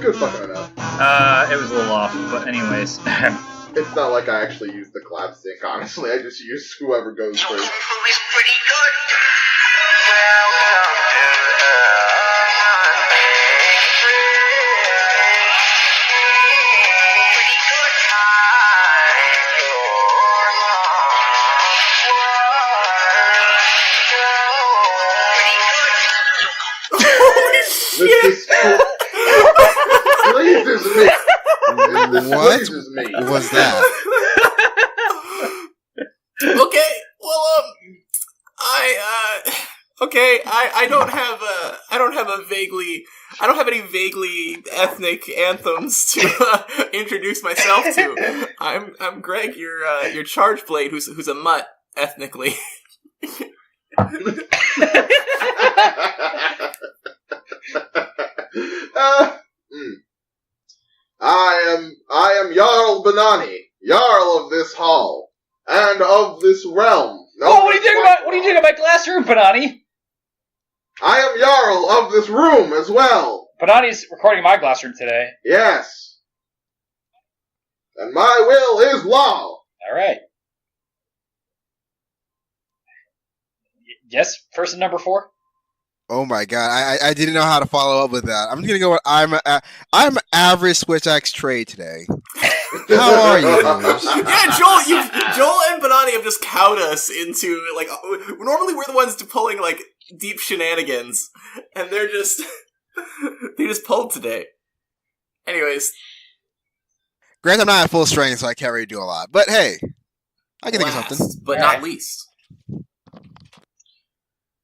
good fucking enough. It was a little off, but anyways. It's not like I actually use the clap sync, honestly. I just use whoever goes first. is pretty good. Holy shit! This pleases me. This What pleases me. was that? Okay, well, I don't have any vaguely ethnic anthems to introduce myself to. I'm Greg, your charge blade, who's a mutt ethnically. I am Jarl Bennoni, Jarl of this hall, and of this realm. Oh, what are you doing in my glass room, Bennoni? I am Jarl of this room as well. Bennoni's recording my glass room today. Yes. And my will is law. Alright. Yes, person number 4? Oh my god, I didn't know how to follow up with that. I'm gonna go with I'm average Switch X Trey today. How are you, dudes? Yeah, Joel and Bennoni have just cowed us into, like, normally we're the ones pulling, like, deep shenanigans, and they just pulled today. Anyways. Granted, I'm not at full strength, so I can't really do a lot. But hey, I can think of something. But not least.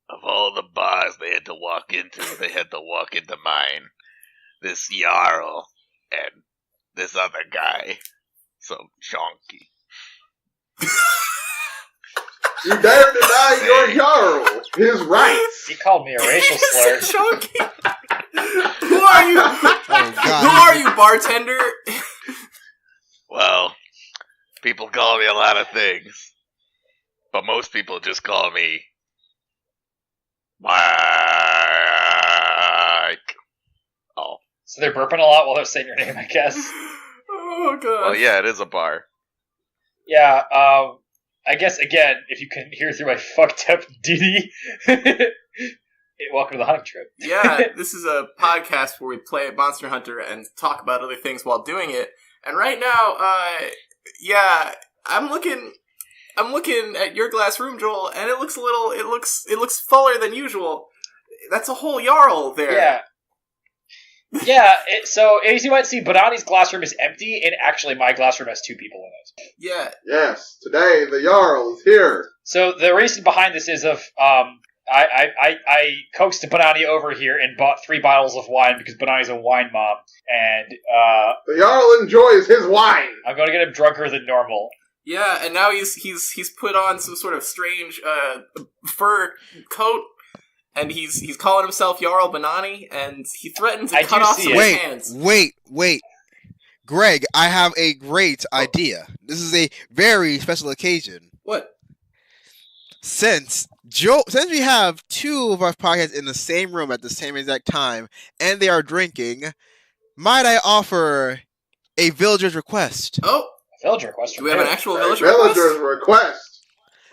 Of all the bars they had to walk into mine. This Jarl and this other guy. Some chonky. You dare deny your Jarl his rights. He called me a racial slur. Chonky. Who are you? Oh, God. Who are you, bartender? Well, people call me a lot of things. But most people just call me Mike. Oh. So they're burping a lot while they're saying your name, I guess. Oh, God. Well, yeah, it is a bar. Yeah, I guess, again, if you can hear through my fucked up ditty, welcome to the hunting trip. Yeah, this is a podcast where we play Monster Hunter and talk about other things while doing it. And right now, I'm looking at your glass room, Joel, and it looks fuller than usual. That's a whole Jarl there. Yeah. Yeah, so as you might see, Bennoni's glass room is empty, and actually my glass room has 2 people in it. Yeah. Yes, today the Jarl is here. So the reason behind this is I coaxed Bennoni over here and bought 3 bottles of wine because Bennoni's a wine mom, and the Jarl enjoys his wine. I'm going to get him drunker than normal. Yeah, and now he's put on some sort of strange fur coat. And he's calling himself Jarl Bennoni, and he threatened to cut off some hands. Wait. Greg, I have a great idea. This is a very special occasion. What? Since we have 2 of our podcasts in the same room at the same exact time, and they are drinking, might I offer a villager's request? Oh, a villager request. Do we have an actual villager request? Villager's request.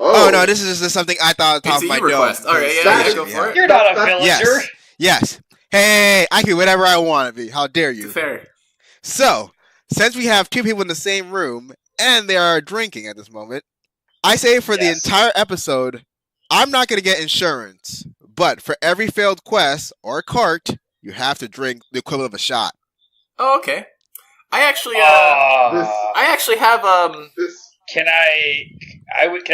Oh no, this is just something I thought at the top of my request. dome. All right, yeah, go for it. You're not a villager. Yes. Hey, I can be whatever I want to be. How dare you? Fair. So, since we have 2 people in the same room, and they are drinking at this moment, I say for the entire episode, I'm not going to get insurance, but for every failed quest or cart, you have to drink the equivalent of a shot. Oh, okay. I actually have Can I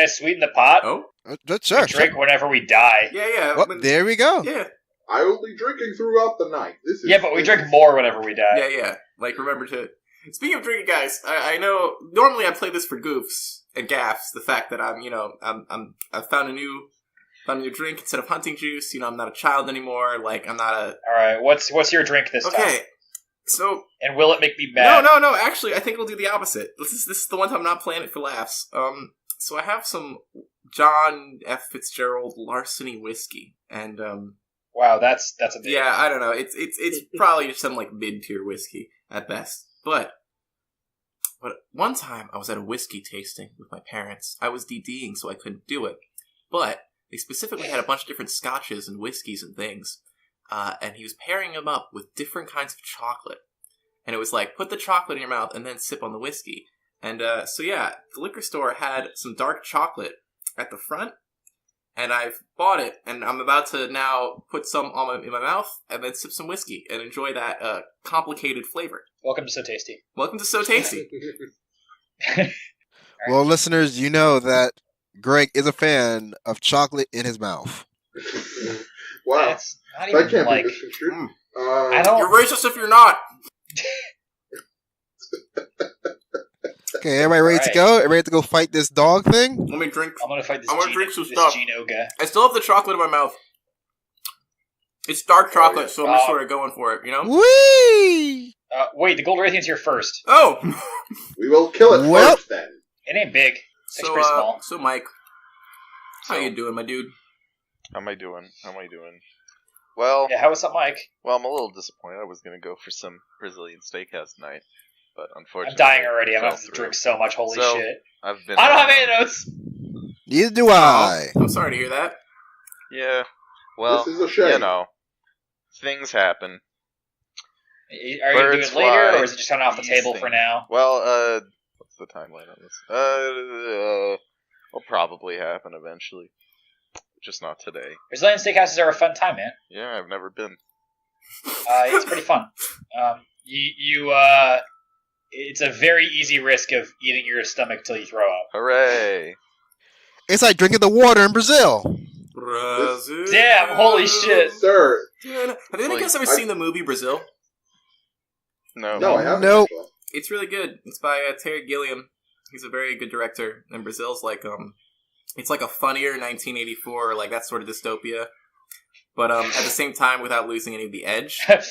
sweeten the pot? Oh, sure. Drink whenever we die. Yeah. Well, there we go. Yeah. I will be drinking throughout the night. But we drink more whenever we die. Yeah. Like, remember to. Speaking of drinking, guys, I know normally I play this for goofs and gaffs. The fact that I've found a new drink instead of hunting juice. You know, I'm not a child anymore. Like, I'm not a. All right, what's your drink this time? Okay. So, and will it make me mad? No. Actually, I think we'll do the opposite. This is the one time I'm not playing it for laughs. So I have some John F. Fitzgerald larceny whiskey, and Wow, that's a big. Yeah, I don't know. It's probably just some like mid-tier whiskey at best. But one time I was at a whiskey tasting with my parents. I was DDing, so I couldn't do it. But they specifically had a bunch of different scotches and whiskeys and things. And he was pairing them up with different kinds of chocolate. And it was like, put the chocolate in your mouth and then sip on the whiskey. And so yeah, the liquor store had some dark chocolate at the front. And I've bought it, and I'm about to now put some in my mouth, and then sip some whiskey, and enjoy that complicated flavor. Welcome to So Tasty. Welcome to So Tasty. Well, listeners, you know that Greg is a fan of chocolate in his mouth. Wow. That's not That even can't like. be misconstrued. I don't. You're racist if you're not. Okay, everybody ready to go? Everybody ready to go fight this dog thing? Let me drink. I'm gonna fight this. I'm gonna drink some this stuff. Gino guy. I still have the chocolate in my mouth. It's dark chocolate, so I'm just sort of going for it, you know? Whee! Wait, the gold Rathian's here first. Oh! We will kill it Well- first, then. It ain't big. It's pretty small. So Mike, how you doing, my dude? How am I doing? Well, Yeah, how was up, Mike? well, I'm a little disappointed. I was gonna go for some Brazilian steakhouse tonight, but I'm unfortunately, dying already. I'm fell gonna have to through. drink so much. Holy So, shit! I've been. I don't have any notes. Neither do I. I'm sorry to hear that. Yeah. Well, This is a shame. you know, things happen. Are you gonna do Birds it later, fly, or is it just kind of off the bees table for sting. now? Well, what's the timeline on this? Will probably happen eventually. Just not today. Brazilian steakhouses are a fun time, man. Yeah, I've never been. It's pretty fun. It's a very easy risk of eating your stomach till you throw up. Hooray! It's like drinking the water in Brazil. Brazil. Damn, holy shit. Sir. Have any of you guys ever I- seen the movie Brazil? No. No, I haven't. Nope. actually. It's really good. It's by Terry Gilliam. He's a very good director. And Brazil's like, it's like a funnier 1984, like that sort of dystopia. But at the same time, without losing any of the edge. A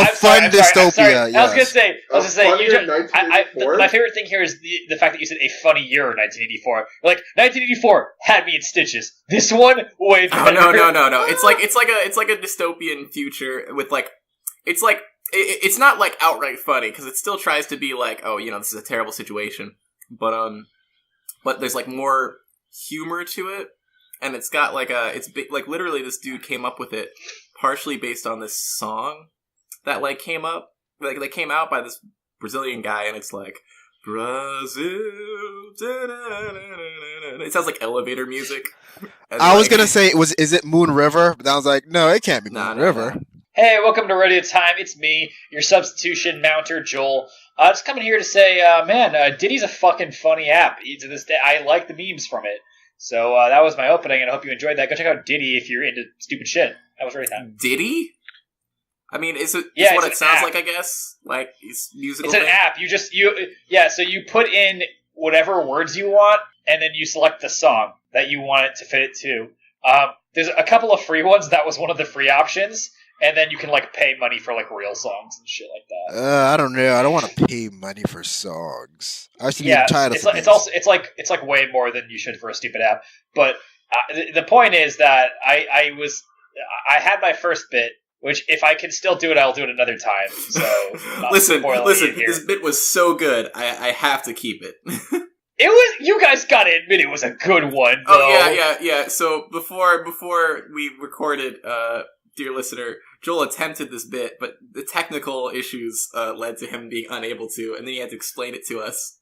fun dystopia, I was gonna yes. say, Funnier you just, 1984? my favorite thing here is the fact that you said a funny year, 1984. Like 1984 had me in stitches. This one, way Oh no! It's like a dystopian future with like, it's not like outright funny because it still tries to be like, oh, you know, this is a terrible situation, but there's like more humor to it, and it's got like like literally this dude came up with it partially based on this song that like came out by this Brazilian guy, and it's like Brazil. It sounds like elevator music. And I was like- gonna say, is it Moon River? But I was like, no, it can't be Moon River. Nah. Hey, welcome to Radio Time. It's me, your substitution mounter, Joel. Just coming here to say, Diddy's a fucking funny app. To this day, I like the memes from it. So that was my opening, and I hope you enjoyed that. Go check out Diddy if you're into stupid shit. That was Radio Time. Diddy? I mean, is what it's it an sounds app. like, I guess? Like, it's musical It's an thing? app. So you put in whatever words you want, and then you select the song that you want it to fit it to. There's a couple of free ones. That was one of the free options. And then you can like pay money for like real songs and shit like that. I don't know. I don't want to pay money for songs. I should be entitled to it's like way more than you should for a stupid app. But the point is that I had my first bit, which if I can still do it, I'll do it another time. So listen, here. this bit was so good. I have to keep it. It was. You guys got to admit it was a good one. Though. Oh yeah. So before we recorded, dear listener, Joel attempted this bit, but the technical issues led to him being unable to, and then he had to explain it to us.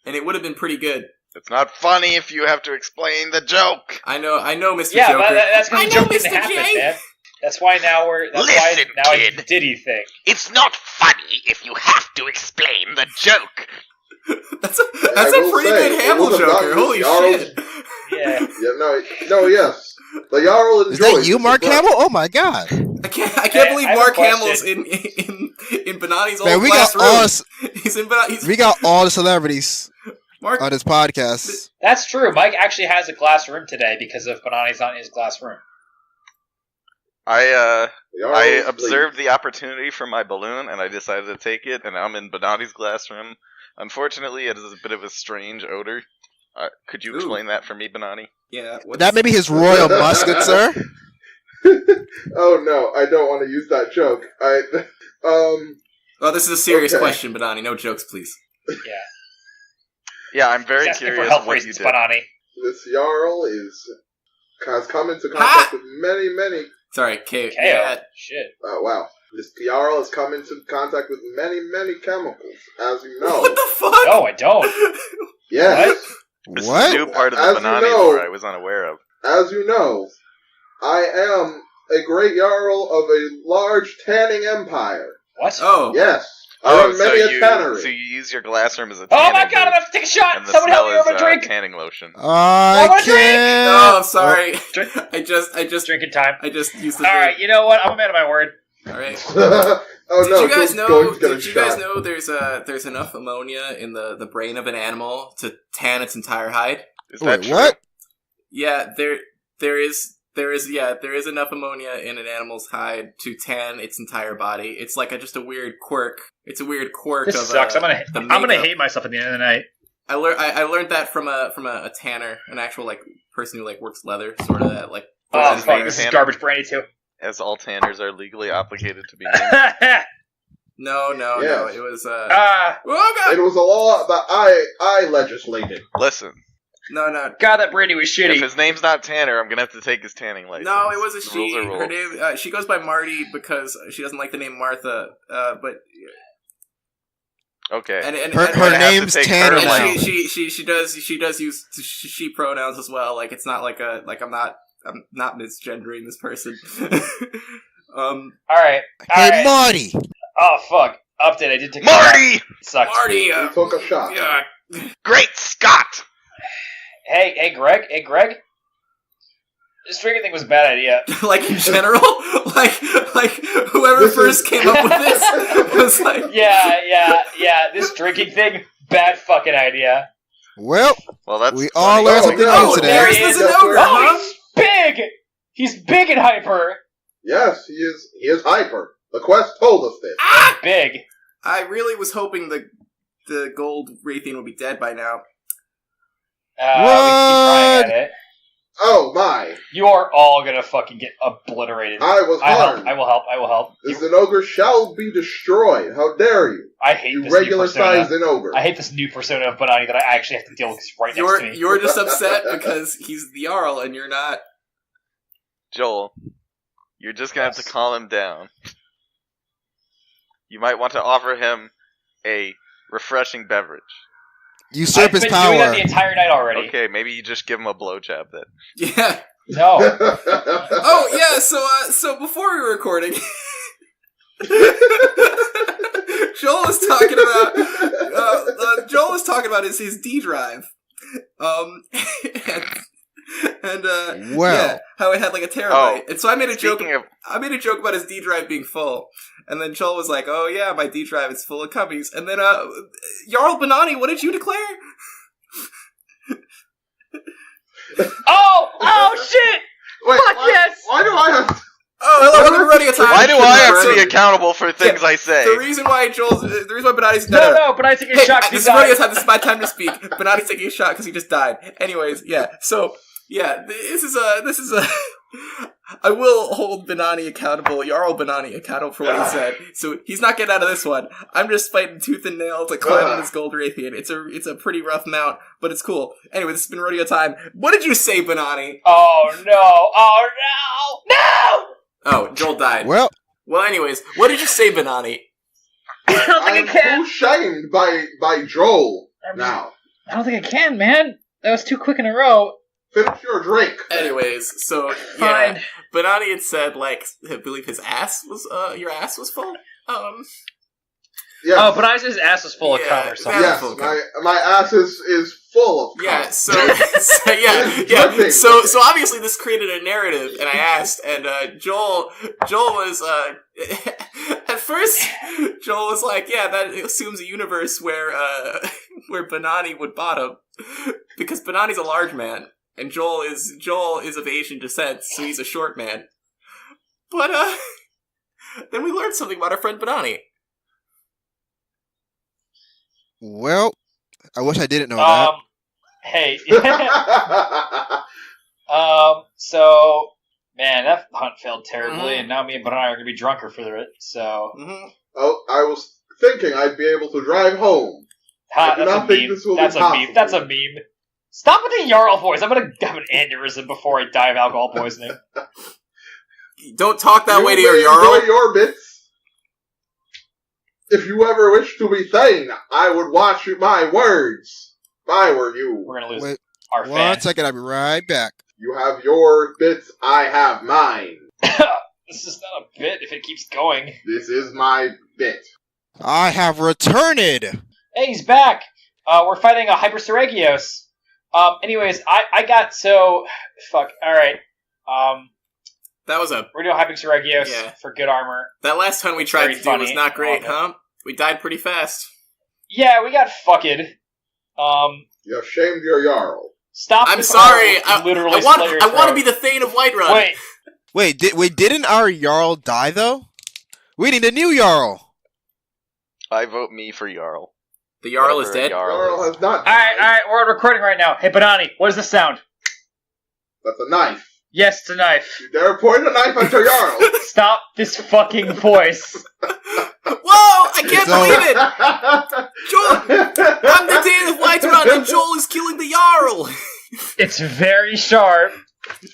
And it would have been pretty good. It's not funny if you have to explain the joke. I know, Mr. Yeah, Joker. but that's because the I know, joke didn't Mr. happen, J. man. That's why now Listen, I kid. do the Diddy thing. It's not funny if you have to explain the joke. That's a will pretty say, good it Hamill would have Joker. gotten Holy Jarl's- shit! Yeah. Yes. The Jarl enjoys Is that you, this Mark as well. Hamill? Oh my god! I can't I believe have a Mark Hamill's question. in Bennoni's Man, old we got class room. all He's we got all the celebrities Mark. on this podcast. That's true. Mike actually has a glass room today because of Bennoni's not in his glass room. I The Jarl I is observed the opportunity for my balloon, and I decided to take it, and I'm in Bennoni's glass room. Unfortunately, it is a bit of a strange odor. Could you Ooh. explain that for me, Bennoni? Yeah, That may be his royal musket, sir. Oh no, I don't want to use that joke. Well, this is a serious Okay. question, Bennoni. No jokes, please. Yeah, I'm very He's asking curious for health what you reasons, did. Bennoni. This Jarl has come into contact with many. Sorry, KO. yeah. Shit. Oh wow, this Jarl has come into contact with many chemicals, as you know. What the fuck? No, I don't. Yes, This is What? a new part of the As you Bennoni know- lore I was unaware of. as you know, I am a great Jarl of a large tanning empire. What? Oh. Yes, I Oh, run many a tannery. so you use your glass room as a Oh tanning my god, I'm booth, about to take a shot! and the Someone help smell me over is a drink! tanning lotion. I want a drink! can't. Oh, I'm sorry. Drink. I just Drinking time. used the Alright, you know what? I'm a man of my word. Alright. Oh Did no! you guys Joel's going to get a Did you guys shot. know there's enough ammonia in the brain of an animal to tan its entire hide? Is that Wait, true? what? Yeah, there is enough ammonia in an animal's hide to tan its entire body. It's like just a weird quirk. It's a weird quirk This of sucks. the I'm gonna makeup. hate myself at the end of the night. I learned that from a tanner, an actual like person who like works leather, sort of that like. Oh Is fuck, it this is Tanner? garbage brandy too. As all tanners are legally obligated to be named. No, Yes. it was Ah, oh god, It was a law that I legislated. Listen, no. God, that brandy was if shitty. his name's not Tanner, I'm gonna have to take his tanning license. No, it was a Rules she. are Her rules. name, she goes by Marty because she doesn't like the name Martha. But Okay. and Her I'm gonna have to name's take Tanner her now. and license. she does use she pronouns as well. Like it's not like I'm not misgendering this person. Alright, Hey, alright. Marty. Oh fuck. Update, I did take a shot. Marty! It sucks. Marty, You took a shot. yeah. Great Scott! Hey, Greg? This drinking thing was a bad idea. Like in general, like whoever This first is- came up with this was like, Yeah, this drinking thing, bad fucking idea. Well, Well, that's we all learned Oh, something no, new today. there there's he the is. Zenogre, huh? Oh, he's big! He's big and hyper. Yes, he is hyper. The quest told us this. Big. I really was hoping the gold Raytheon would be dead by now. We keep trying at it. Oh my! You are all gonna fucking get obliterated. I was harmed. I will help. The Zenogre shall be destroyed. How dare you? I hate You this new regular persona. sized Zenogre. I hate this new persona of Bennoni that I actually have to deal with 'cause he's right next to me. You're just upset because he's the Jarl and you're not. Joel. You're just gonna have Yes. to calm him down. You might want to offer him a refreshing beverage. Usurp I've his been doing that power. the entire night already. Okay, maybe you just give him a blowjob then. Yeah. No. Oh yeah. So before we were recording, Joel was talking about his D drive, and Well. yeah, how it had like a terabyte, Oh, and so I made a joke. Speaking of, I made a joke about his D drive being full, and then Joel was like, "Oh yeah, my D drive is full of cubbies." And then Jarl Bennoni, what did you declare? Oh shit! Wait, Fuck yes! Why do I have? Oh, hello, welcome to Radio Time. why do I have to So, be accountable for things I say? The reason why Bennoni's No, but I take a Hey, shot 'cause this he is Radio died. Time. This is my time to speak. Bennoni's taking a shot because he just died. Anyways, yeah. So yeah, this is a. I will hold Bennoni accountable, Jarl Bennoni accountable for what he said. So he's not getting out of this one. I'm just fighting tooth and nail to climb on this gold Raytheon. It's a pretty rough mount, but it's cool. Anyway, this has been Radio Time. What did you say, Bennoni? Oh no! Oh, Joel died. Well, Anyways, what did you say, Bennoni? I don't I'm think I can. too shamed by Joel now. I don't think I can, man. That was too quick in a row. Finish your drink. Anyways, so yeah, Fine. Bennoni had said like I believe his ass was your ass was full. Yes. Oh, but his ass was full of Yeah, cum or something. Yes, full of my ass is full of cum. Yeah, so obviously this created a narrative, and I asked, and Joel was at first Joel was like, yeah, that assumes a universe where Bennoni would bottom because Bennoni's a large man, and Joel is of Asian descent, so he's a short man. But then we learned something about our friend Bennoni. well, I wish I didn't know that. Hey. So Man, that hunt failed terribly, and now me and Bennoni are going to be drunker for it, so... Mm-hmm. Oh, I was thinking I'd be able to drive home. Ha, I do that's not a think meme. this will That's be a meme. possible. That's a meme. Stop with the Jarl voice. I'm going to have an aneurysm before I die of alcohol poisoning. Don't talk that You way to your may Jarl. enjoy your bits. If you ever wish to be Thane, I would watch my words. If I were you. We're going to lose Wait, our one fan. second, I'll be right back. You have your bits, I have mine. This is not a bit if it keeps going. This is my bit. I have returned. Hey, he's back. We're fighting a Hyperseregios. Anyways, I got so... Fuck. Alright. That was a... We're doing Hyperseregios Yeah. for good armor. That last hunt we tried Very to do was funny. not great, Love it. huh? We died pretty fast. Yeah, we got fucked. You have shamed your Jarl. Stop. I'm this- sorry. I will literally I slit want your to throat. be the Thane of Whiterun. Wait, Didn't our Jarl die, though? We need a new Jarl. I vote me for Jarl. The Jarl is Whatever dead. Jarl has not. alright, we're on recording right now. Hey, Bennoni, what is the sound? That's a knife. Yes, it's a knife. You dare point a knife at your Jarl. Stop this fucking voice. Whoa! I can't So- believe it! Joel! I'm the Thane of Whiterun, and Joel is killing the Jarl! It's very sharp.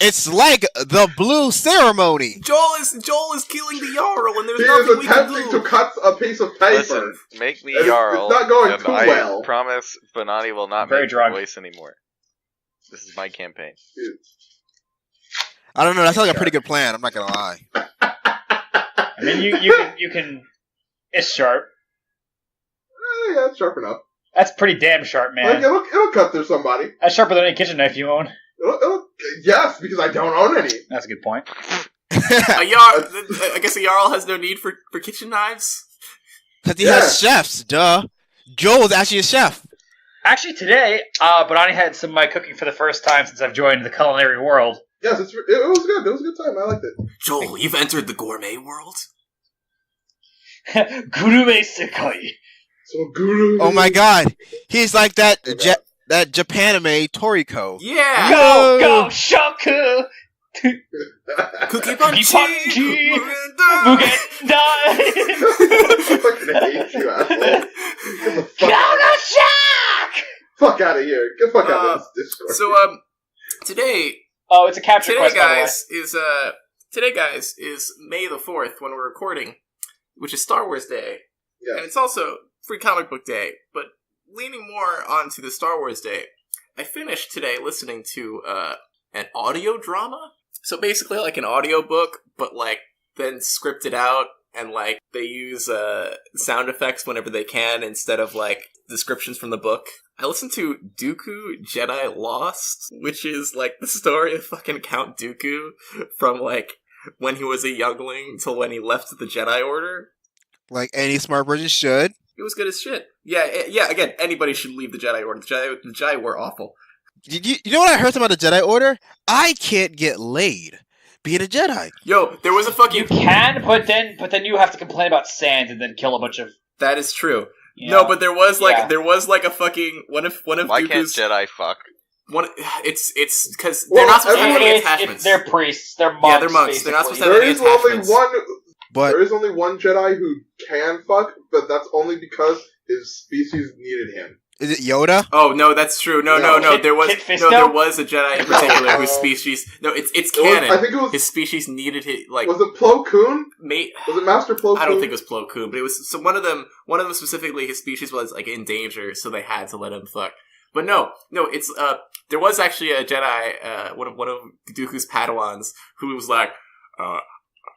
It's like the blue ceremony. Joel is killing the Jarl, and there's He nothing is we can attempting do. to cut a piece of paper. Listen, make me It's Jarl. not going and too I well. promise Bennoni will not Very make drunk. the voice anymore. This is my campaign. I don't know. That sounds like a pretty good plan. I'm not gonna lie. I mean, you can. It's sharp. Yeah, it's sharp enough. That's pretty damn sharp, Like, man. it'll cut through somebody. That's sharper than any kitchen knife you own. Yes, because I don't own any. That's a good point. A Jarl, I guess a Jarl has no need for kitchen knives. Because he has chefs, duh. Joel was actually a chef. Actually, today, Bennoni had some of my cooking for the first time since I've joined the culinary world. Yes, it was good. It was a good time. I liked it. Joel, you've entered the gourmet world. Gurume Sekai. So good. Oh my god. He's like that that Japanime Toriko. Yeah! Go Shoku! Cookie Cookie Punchy! Punchy! Mugenda! Mugenda! I fucking hate you, asshole. Get the fuck, Go Shock! fuck out of here. Get the fuck out of this Discord. So, today, Oh, it's a capture quest, by the way. today, guys, is May the 4th when we're recording, which is Star Wars Day. Yes. And it's also Free Comic Book Day, but leaning more onto the Star Wars Day, I finished today listening to an audio drama. So basically like an audio book, but like then scripted out, and like they use sound effects whenever they can instead of like descriptions from the book. I listened to Dooku Jedi Lost, which is like the story of fucking Count Dooku from like when he was a youngling till when he left the Jedi Order. Like any smart person should. It was good as shit. Yeah. Again, anybody should leave the Jedi Order. The Jedi were awful. You know what I heard about the Jedi Order? I can't get laid being a Jedi. Yo, there was a fucking. You can, but then you have to complain about sand and then kill a bunch of... That is true. you No, know. but there was like Yeah. a fucking one of Why can't Dooku's Jedi fuck? one. It's because Well, they're not supposed to have any It's- attachments. they're priests. They're monks. Yeah, they're monks. They're not supposed to have there any is only attachments. one. But There is only one Jedi who can fuck, but that's only because his species needed him. is it Yoda? Oh no, that's true. No. Kit- There was Kit Fisto? there was a Jedi in particular whose species. No, it's It was- canon. I think it was. His species needed his like Was it Plo Koon? mate. Was it Master Plo Koon? I don't think it was Plo Koon, but it was so one of them specifically. His species was like in danger, so they had to let him fuck. But no, it's there was actually a Jedi, one of Dooku's Padawans who was like,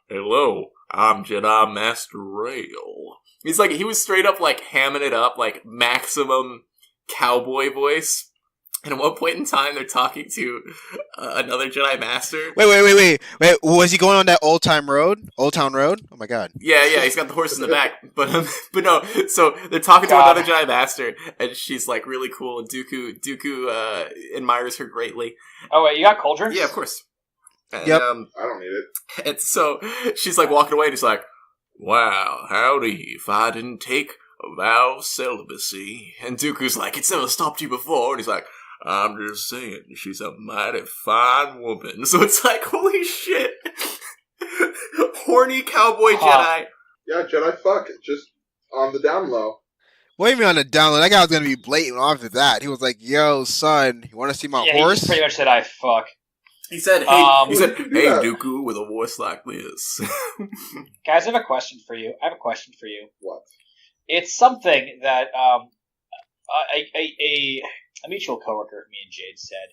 "Hello, I'm Jedi Master Rail." He's like, he was straight up like hamming it up, like maximum cowboy voice. And at one point in time, they're talking to another Jedi Master. Wait. Was he going on that Old Town Road? Oh my god. Yeah, he's got the horses in the back. But no, so they're talking to God. another Jedi Master, and she's like really cool, and Dooku admires her greatly. Oh, wait, you got cauldrons? Yeah, of course. And, Yep. I don't need it. and so she's like walking away, and he's like, "Wow, howdy, if I didn't take a vow of celibacy." And Dooku's like, "It's never stopped you before," and he's like, "I'm just saying, she's a mighty fine woman." So it's like, holy shit. horny cowboy Jedi. Yeah, Jedi fuck. Just on the down low. What do you mean on the download? That guy was gonna be blatant after that. He was like, "Yo, son, you want to see my Yeah, he horse?" just pretty much said, "I fuck." He said, "Hey, Yeah. Dooku, with a voice like this." Guys, I have a question for you. What? It's something that a mutual coworker of me and Jade said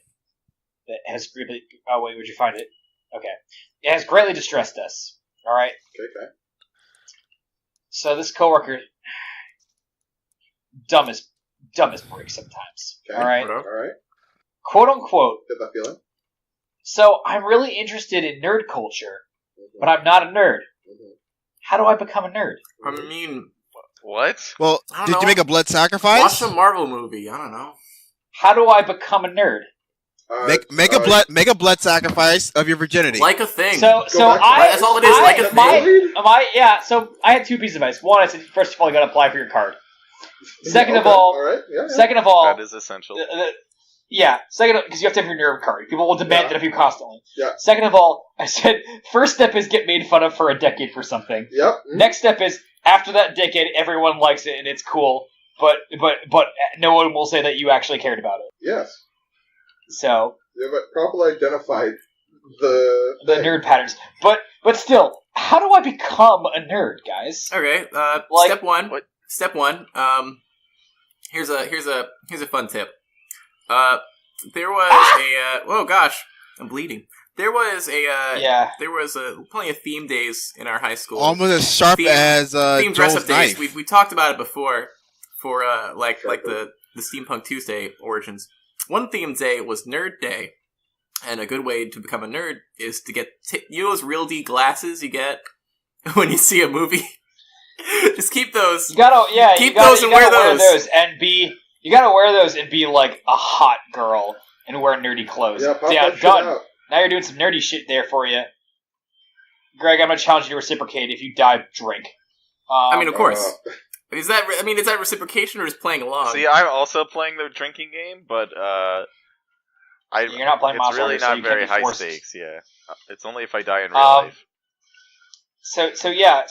that has greatly. Oh wait, would you find it? Okay, it has greatly distressed us. All right. Okay. So this coworker, dumb as bricks sometimes. Okay. All right. All right. Quote unquote. Get that feeling? So I'm really interested in nerd culture, but I'm not a nerd. How do I become a nerd? I mean, What? Well, I don't did know. you make a blood sacrifice? watch a Marvel movie. I don't know. How do I become a nerd? Make a blood sacrifice of your virginity. Like a thing. So back to- I That's all it is, like a my so I had two pieces of advice. One, I said first of all you got to apply for your card. Second of all, all right. Yeah. second of all, That is essential. second because you have to have your nerd card. People will demand it of you constantly. Yeah. Second of all, I said first step is get made fun of for a decade for something. Yep. Next step is after that decade, everyone likes it and it's cool, but no one will say that you actually cared about it. Yes. So You have properly identified the thing. nerd patterns, but still, how do I become a nerd, guys? Okay. Like- Step one. What? Step one. Here's a fun tip. There was oh gosh, I'm bleeding. There was plenty of theme days in our high school. Almost as sharp as Theme dress up Joel's knife. days. We talked about it before for like the Steampunk Tuesday origins. One theme day was Nerd Day, and a good way to become a nerd is to get you know those real D glasses you get when you see a movie. Just keep those. You gotta Keep those and wear those. and be. You gotta wear those and be like a hot girl and wear nerdy clothes. Yeah, pop So, that shit done. out. Now you're doing some nerdy shit there for you, Greg. I'm gonna challenge you to reciprocate. If you die, drink. I mean, of course. Uh, Is that reciprocation or just playing along? See, I'm also playing the drinking game, but You're not playing it's Monster really Hunter, so not you very can't be high forced. stakes. Yeah, it's only if I die in real Um, life. So if you how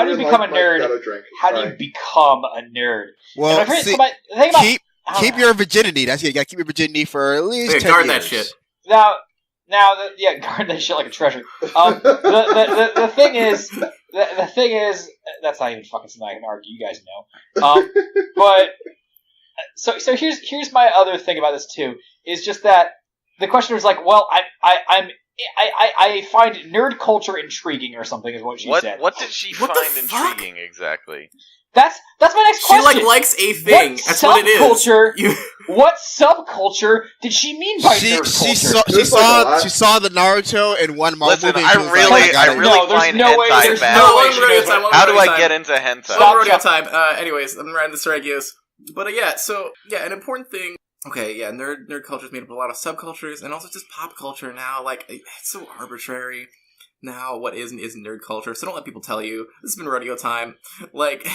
do you die become a in life, nerd? gotta drink. How do you Sorry. become a nerd? Well, And my see, the thing about keep your virginity. That's it. You gotta keep your virginity for at least 10 guard years. that shit. now guard that shit like a treasure. The thing is that's not even fucking something I can argue. You guys know. But so here's my other thing about this too is just that the question was like, well, I find nerd culture intriguing or something is what she said. What did she What the find fuck? intriguing exactly? That's my next She question. likes a thing. What That's what it is. subculture- You- What subculture did she mean by She nerd culture? There's like a lot. she saw the Naruto in one Marvel Listen, movie. I she was really- like, I gotta- really no, there's find no way. hentai There's bad. no way One she rodeo knows time, what. one How do rodeo I time. get into hentai? Stop. One rodeo time. Anyways, I'm riding the Saragios. But an important thing. Okay, yeah, nerd culture is made up of a lot of subcultures and also just pop culture now. Like, it's so arbitrary now. What is and isn't nerd culture? So don't let people tell you. This has been rodeo time. Like,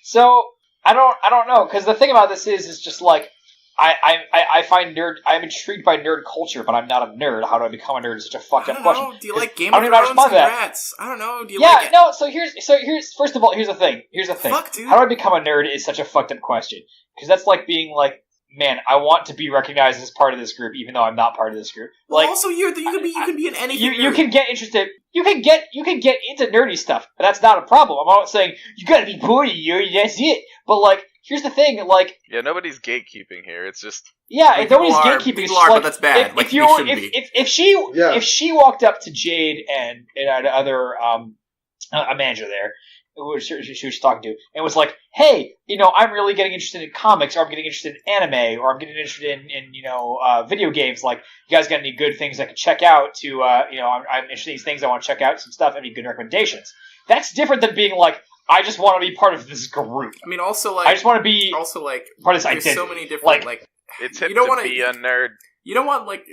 So I don't know because the thing about this is just like I find I'm intrigued by nerd culture, but I'm not a nerd. How do I become a nerd? Is such a fucked I up don't question. know. Do you like Game I of don't even know how to Thrones? respond to that. Congrats. I don't know. Do you like it? No. So here's first of all, here's the thing. Fuck, dude. How do I become a nerd is such a fucked up question because that's like being like, man, I want to be recognized as part of this group, even though I'm not part of this group. Well, Like, also, you can be in anything. you can get interested. You can get into nerdy stuff, but that's not a problem. I'm not saying you gotta be part of you. That's it. But like, here's the thing. Like, Yeah, nobody's gatekeeping here. It's just yeah, Like, nobody's people are- gatekeeping. people It's are, like, but that's bad. If Like, you they were, shouldn't be. if she walked up to Jade and other a manager there, who she was talking to, and was like, "Hey, I'm really getting interested in comics, or I'm getting interested in anime, or I'm getting interested in video games. Like, you guys got any good things I can check out? I'm interested in these things. I want to check out some stuff. Any good recommendations?" That's different than being like, "I just want to be part of this group. I mean, also like I just want to be also like part of this there's identity." so many different like it's hip You don't to wanna- be a nerd. you don't want like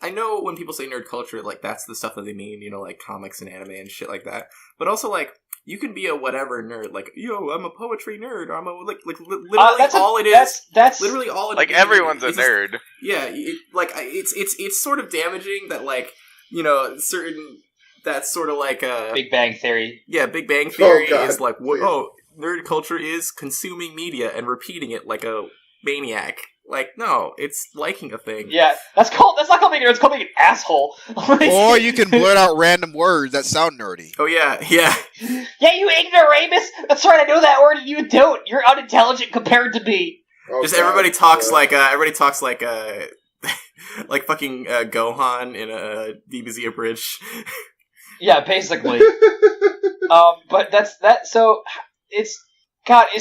I know when people say nerd culture, like that's the stuff that they mean, like comics and anime and shit like that. But also like you can be a whatever nerd, like I'm a poetry nerd, or I'm a literally all it is. That's Literally all it Like is. everyone's a It's just- nerd. Yeah, it's sort of damaging that like certain That's sort of like a Big Bang Theory. Yeah, Big Bang Theory God, is like, please. nerd culture is consuming media and repeating it like a maniac. Like, no, it's liking a thing. Yeah, that's not called being a nerd, it's called being an asshole. Or you can blurt out random words that sound nerdy. Oh yeah. Yeah, you ignoramus! That's right, I know that word and you don't. You're unintelligent compared to me. Oh, Just God. everybody talks Yeah. like like fucking Gohan in a DBZ bridge. Yeah, basically. But so it's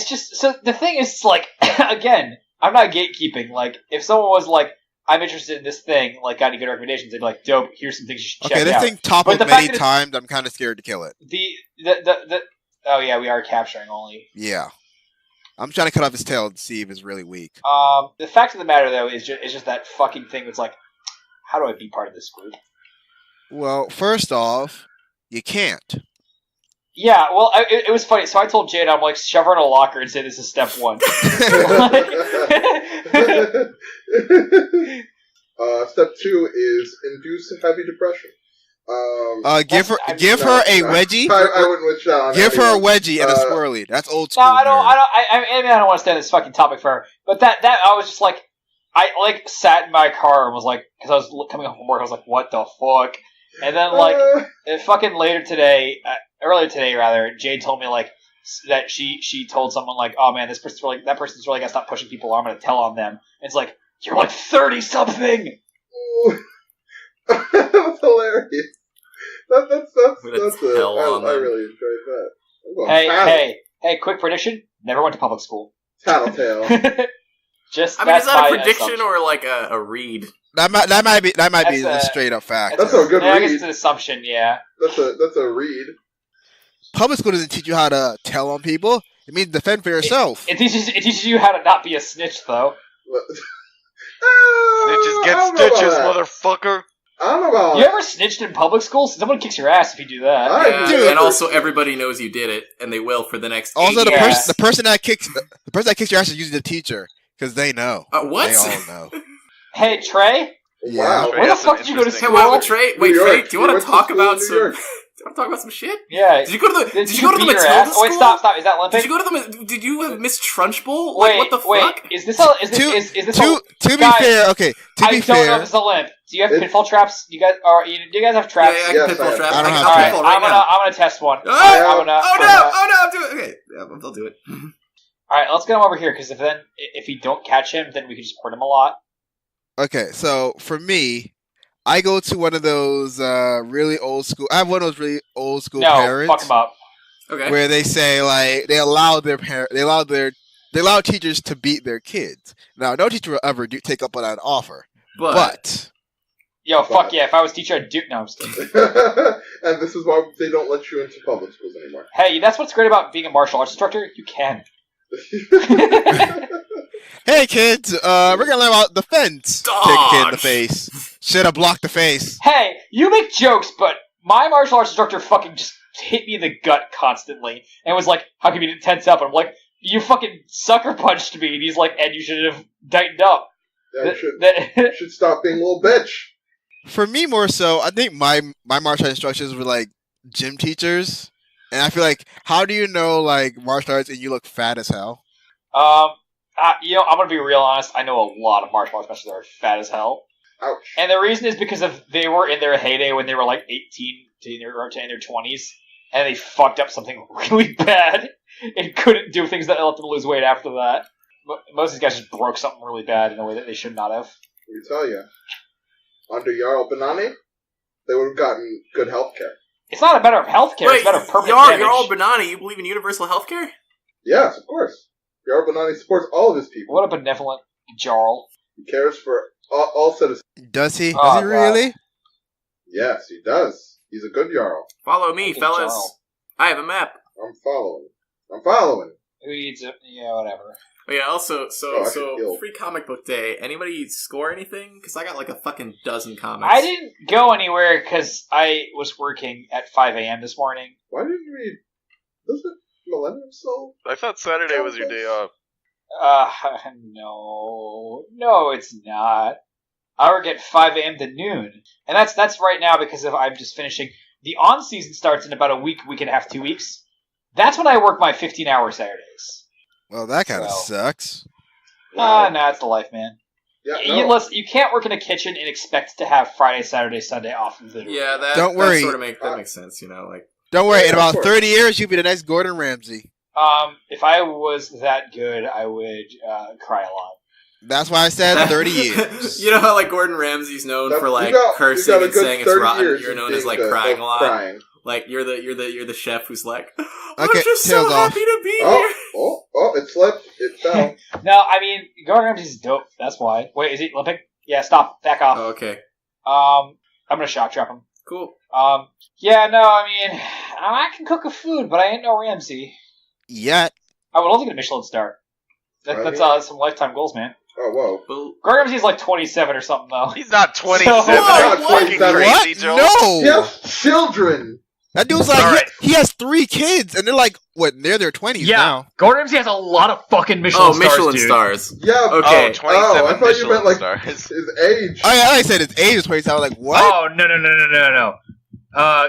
just, so the thing is, like, again, I'm not gatekeeping. Like, if someone was like, I'm interested in this thing, like, got any good recommendations, they'd be like, dope, here's some things you should check Okay, this out. thing toppled But the fact many that it's- times. I'm kind of scared to kill it. Oh yeah, we are capturing only. Yeah. I'm trying to cut off his tail to see if it's really weak. The fact of the matter, though, is just that fucking thing that's like, how do I be part of this group? Well, first off, you can't. Yeah, well, it was funny. So I told Jade, I'm like, shove her in a locker and say this is step one. Step 2 is induce heavy depression. Give her a wedgie. I wouldn't wish that on Give her a anyone. wedgie and a swirly. That's old school. No, I don't nerd. want to stay on this fucking topic for her. But that I was just like, I like sat in my car and was like, because I was coming home from work, I was like, what the fuck? And then like, fucking earlier today, Jade told me like that she told someone like, oh man, that person's really gotta stop pushing people. Or I'm gonna tell on them. And it's like, you're like 30 something. That's hilarious. That's it. Hell on I them. really enjoyed that. I'm going Hey! Quick prediction: never went to public school. Tattletale. Just I mean, is that's that my a prediction assumption. or like a read? That might be That's a a- straight up fact. That's a good I guess read. it's an assumption. Yeah. That's a read. Public school doesn't teach you how to tell on people. It means defend for yourself. It teaches you how to not be a snitch, though. Snitches I get don't know about stitches, that. motherfucker. I don't know about You ever snitched in public school? Someone kicks your ass if you do that. I Yeah, do. and also everybody knows you did it, and they will for the next. Also, 8 the years. person that kicks your ass is usually the teacher because they know. What? They all know. Hey, Trey, Wow. Trey where the has some fuck did you go to interesting- Hey, school? well, Trey, wait, New York. Trey, do you want went to talk school in about New some? York. Do you want to talk about some shit? Yeah. Did you go to the? Did you go to the beat your Matilda ass? school? Wait, stop! Is that Olympic? Did you go to the? Did you have Miss Trunchbull? Wait, Like, what the wait. fuck? Is this a? Is this? To Is this a? be Guys, fair, okay. To I be don't know fair, if it's a limp. Do you have It- pitfall traps? Do you guys have Yeah, traps? yeah, I Yes, can pitfall I trap. have. I don't have I'll Alright, pitfall right now. I'm gonna test one. Oh, Yeah. I'm gonna, oh no! Oh no! Okay, yeah, I'll do it. Alright, let's get him over here, because if we don't catch him, then we can just hurt him a lot. okay. So for me, I go to one of those really old school. I have one of those really old school No, parents fuck him up. Okay. where they say like they allow teachers to beat their kids. Now, no teacher will ever take up on that offer, but Yo, fuck yeah, if I was teacher, I'd do... No, I'm just kidding. And this is why they don't let you into public schools anymore. Hey, that's what's great about being a martial arts instructor. You can. hey kids, we're gonna learn about defense. Kick a kid in the Dodge. face. Should have blocked the face. Hey, you make jokes, but my martial arts instructor fucking just hit me in the gut constantly and was like, how come you didn't tense up? And I'm like, you fucking sucker punched me. And he's like, and you should have tightened up. Yeah, you should stop being a little bitch. For me, more so, I think my martial arts instructors were like gym teachers, and I feel like, how do you know like martial arts and you look fat as hell? I'm gonna be real honest. I know a lot of martial arts masters that are fat as hell. Ouch. And the reason is because they were in their heyday when they were like 18 to their 20s, and they fucked up something really bad and couldn't do things that let them lose weight after that. Most of these guys just broke something really bad in a way that they should not have. Let me tell you. Under Jarl Bennoni, they would have gotten good health care. It's not a matter of healthcare, it's a matter of permanent damage. You're all Bennoni. You believe in universal healthcare? Yes, of course. Jarl Bennoni supports all of his people. What a benevolent Jarl. He cares for all citizens. Does he? Oh, Does he God. really? Yes, he does. He's a good Jarl. Follow me, Fucking fellas. Jarl. I have a map. I'm following. Who needs it? Yeah, whatever. Oh yeah. Also, Oh, I could kill. free comic book day. Anybody score anything? Because I got like a fucking dozen comics. I didn't go anywhere because I was working at 5 a.m. this morning. Why didn't you read? Doesn't Millennium Soul? I thought Saturday was your day off. No, it's not. I work at 5 a.m. to noon, and that's right now because I'm just finishing the on-season starts in about a week and a half, 2 weeks. That's when I work my 15-hour Saturdays. Well, that kind of So- sucks. Nah, it's the life, man. Yeah, You can't work in a kitchen and expect to have Friday, Saturday, Sunday off. Yeah, Don't worry. That makes sense, like... Don't worry, Yeah, in of about course. 30 years, you'll be the next Gordon Ramsay. If I was that good, I would cry a lot. That's why I said 30 years. You know how, Gordon Ramsay's known for, cursing you got a and good saying it's 30 rotten? years You're of known as, being crying a lot? Crying. You're the chef who's like, I'm Okay, just so tails off. happy to be here. Oh, it slipped. It fell. No, I mean, Gordon Ramsay's dope. That's why. Wait, is he Olympic? Yeah, stop. Back off. Oh, okay. I'm gonna shock drop him. Cool. Yeah, no, I mean, I can cook a food, but I ain't no Ramsay. Yet. I would also get a Michelin star. Really? That's some lifetime goals, man. Oh, whoa. Well, Gordon Ramsay's like 27 or something, though. He's not 27. So- Are you What? fucking crazy, What? Joel? No! He has children. That dude's like, All right. he has 3 kids, and they're like, near their 20s Yeah, now. Gordon Ramsay has a lot of fucking Michelin stars, Michelin dude. stars. Yeah. Okay. Oh, 27 I thought you meant, Michelin like, stars. his age. I said his age was 27. I was like, what? Oh, no.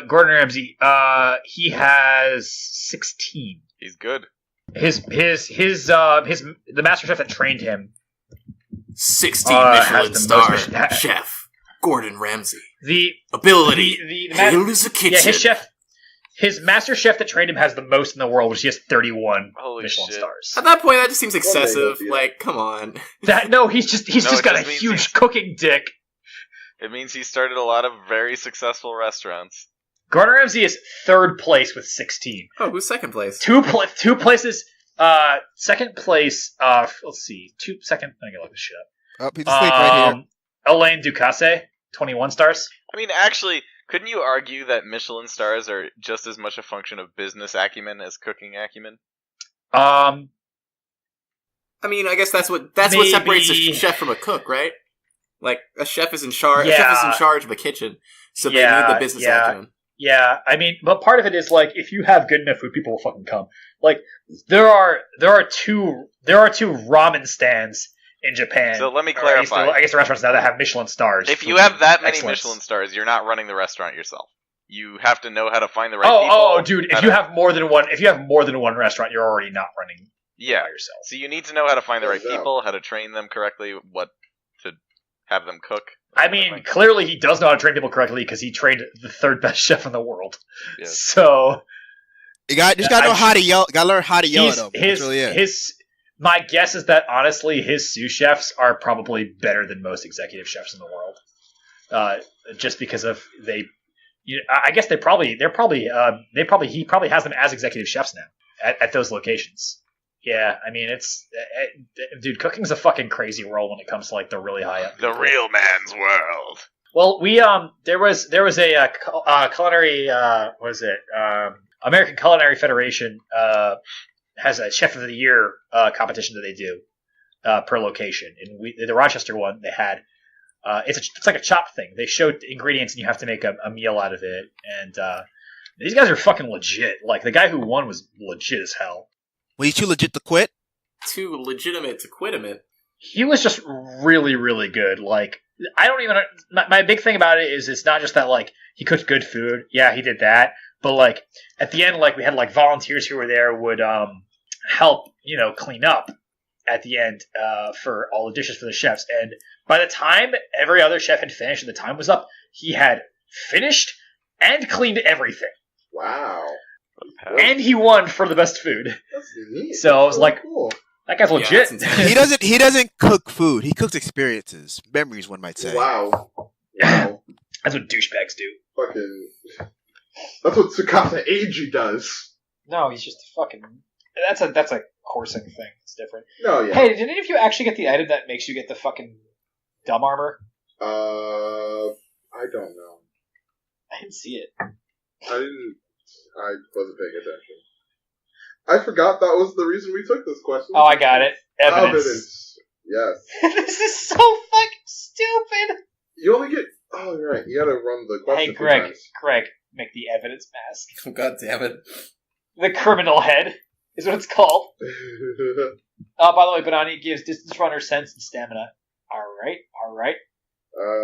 Gordon Ramsay, he has 16. He's good. The master chef that trained him, 16 has Michelin the star most chef. Gordon Ramsay. the Ability. the Hail as a kitchen. his master chef that trained him has the most in the world, which he has 31 Holy Michelin shit. stars. At that point, that just seems excessive. One day Come on. He's just it got a just means huge he's- cooking dick. It means he started a lot of very successful restaurants. Gordon Ramsay is third place with 16. Oh, who's second place? Two places. Second place. Let's see. Second. I gotta look this shit Oh, he's asleep right here. Elaine Ducasse, 21 stars. I mean, actually, couldn't you argue that Michelin stars are just as much a function of business acumen as cooking acumen? I mean, I guess that's what Maybe. separates a chef from a cook, right? Like a chef is in charge. A chef is in Yeah. charge of a kitchen, so they Yeah, need the business yeah. acumen. Yeah, I mean, but part of it is like if you have good enough food, people will fucking come. Like there are two ramen stands in Japan. So let me or I guess clarify. I guess the restaurants now that have Michelin stars. If for you have that many excellence. Michelin stars, you're not running the restaurant yourself. You have to know how to find the right people. Dude! how If you to- have more than one restaurant, you're already not running yeah, by yourself. so you need to know how to find the right Yeah. people, how to train them correctly, what to have them cook. I mean, clearly he does know how to train people correctly because he trained the third best chef in the world. Yes. So You just gotta know how to yell. Gotta learn how to yell at them. That's really it. my guess is that honestly, his sous chefs are probably better than most executive chefs in the world. Just because of I guess he probably has them as executive chefs now at those locations. Yeah, I mean dude, cooking's a fucking crazy world when it comes to like the really high up. The real man's world. Well, we there was a culinary American Culinary Federation has a chef of the year competition that they do per location, and the Rochester one they had it's like a chop thing. They showed ingredients and you have to make a meal out of it, and these guys are fucking legit. Like the guy who won was legit as hell. Were you too legit to quit? Too legitimate to quit him it. He was just really, really good. Like, I don't even... My big thing about it is it's not just that, like, he cooked good food. Yeah, he did that. But, like, at the end, like, we had, like, volunteers who were there would help, clean up at the end for all the dishes for the chefs. And by the time every other chef had finished and the time was up, he had finished and cleaned everything. Wow. And he won for the best food. That's neat. So I was like, cool. that guy's Yeah, legit. that's intense. He doesn't cook food. He cooks experiences, memories, one might say. Wow. Wow. That's what douchebags do. Fucking. That's what Tsukasa Eiji does. No, he's just a fucking... That's a coursing thing. It's different. No, yeah. Hey, did any of you actually get the item that makes you get the fucking dumb armor? I don't know. I didn't see it. I wasn't paying attention. I forgot that was the reason we took this question. Oh, I got it. Evidence. Yes. This is so fucking stupid. You only get... Oh, you're right. You gotta run the question Hey, Greg. times. Greg, make the evidence mask. Oh, God damn it. The criminal head is what it's called. By the way, Bennoni gives distance runner sense and stamina. Alright.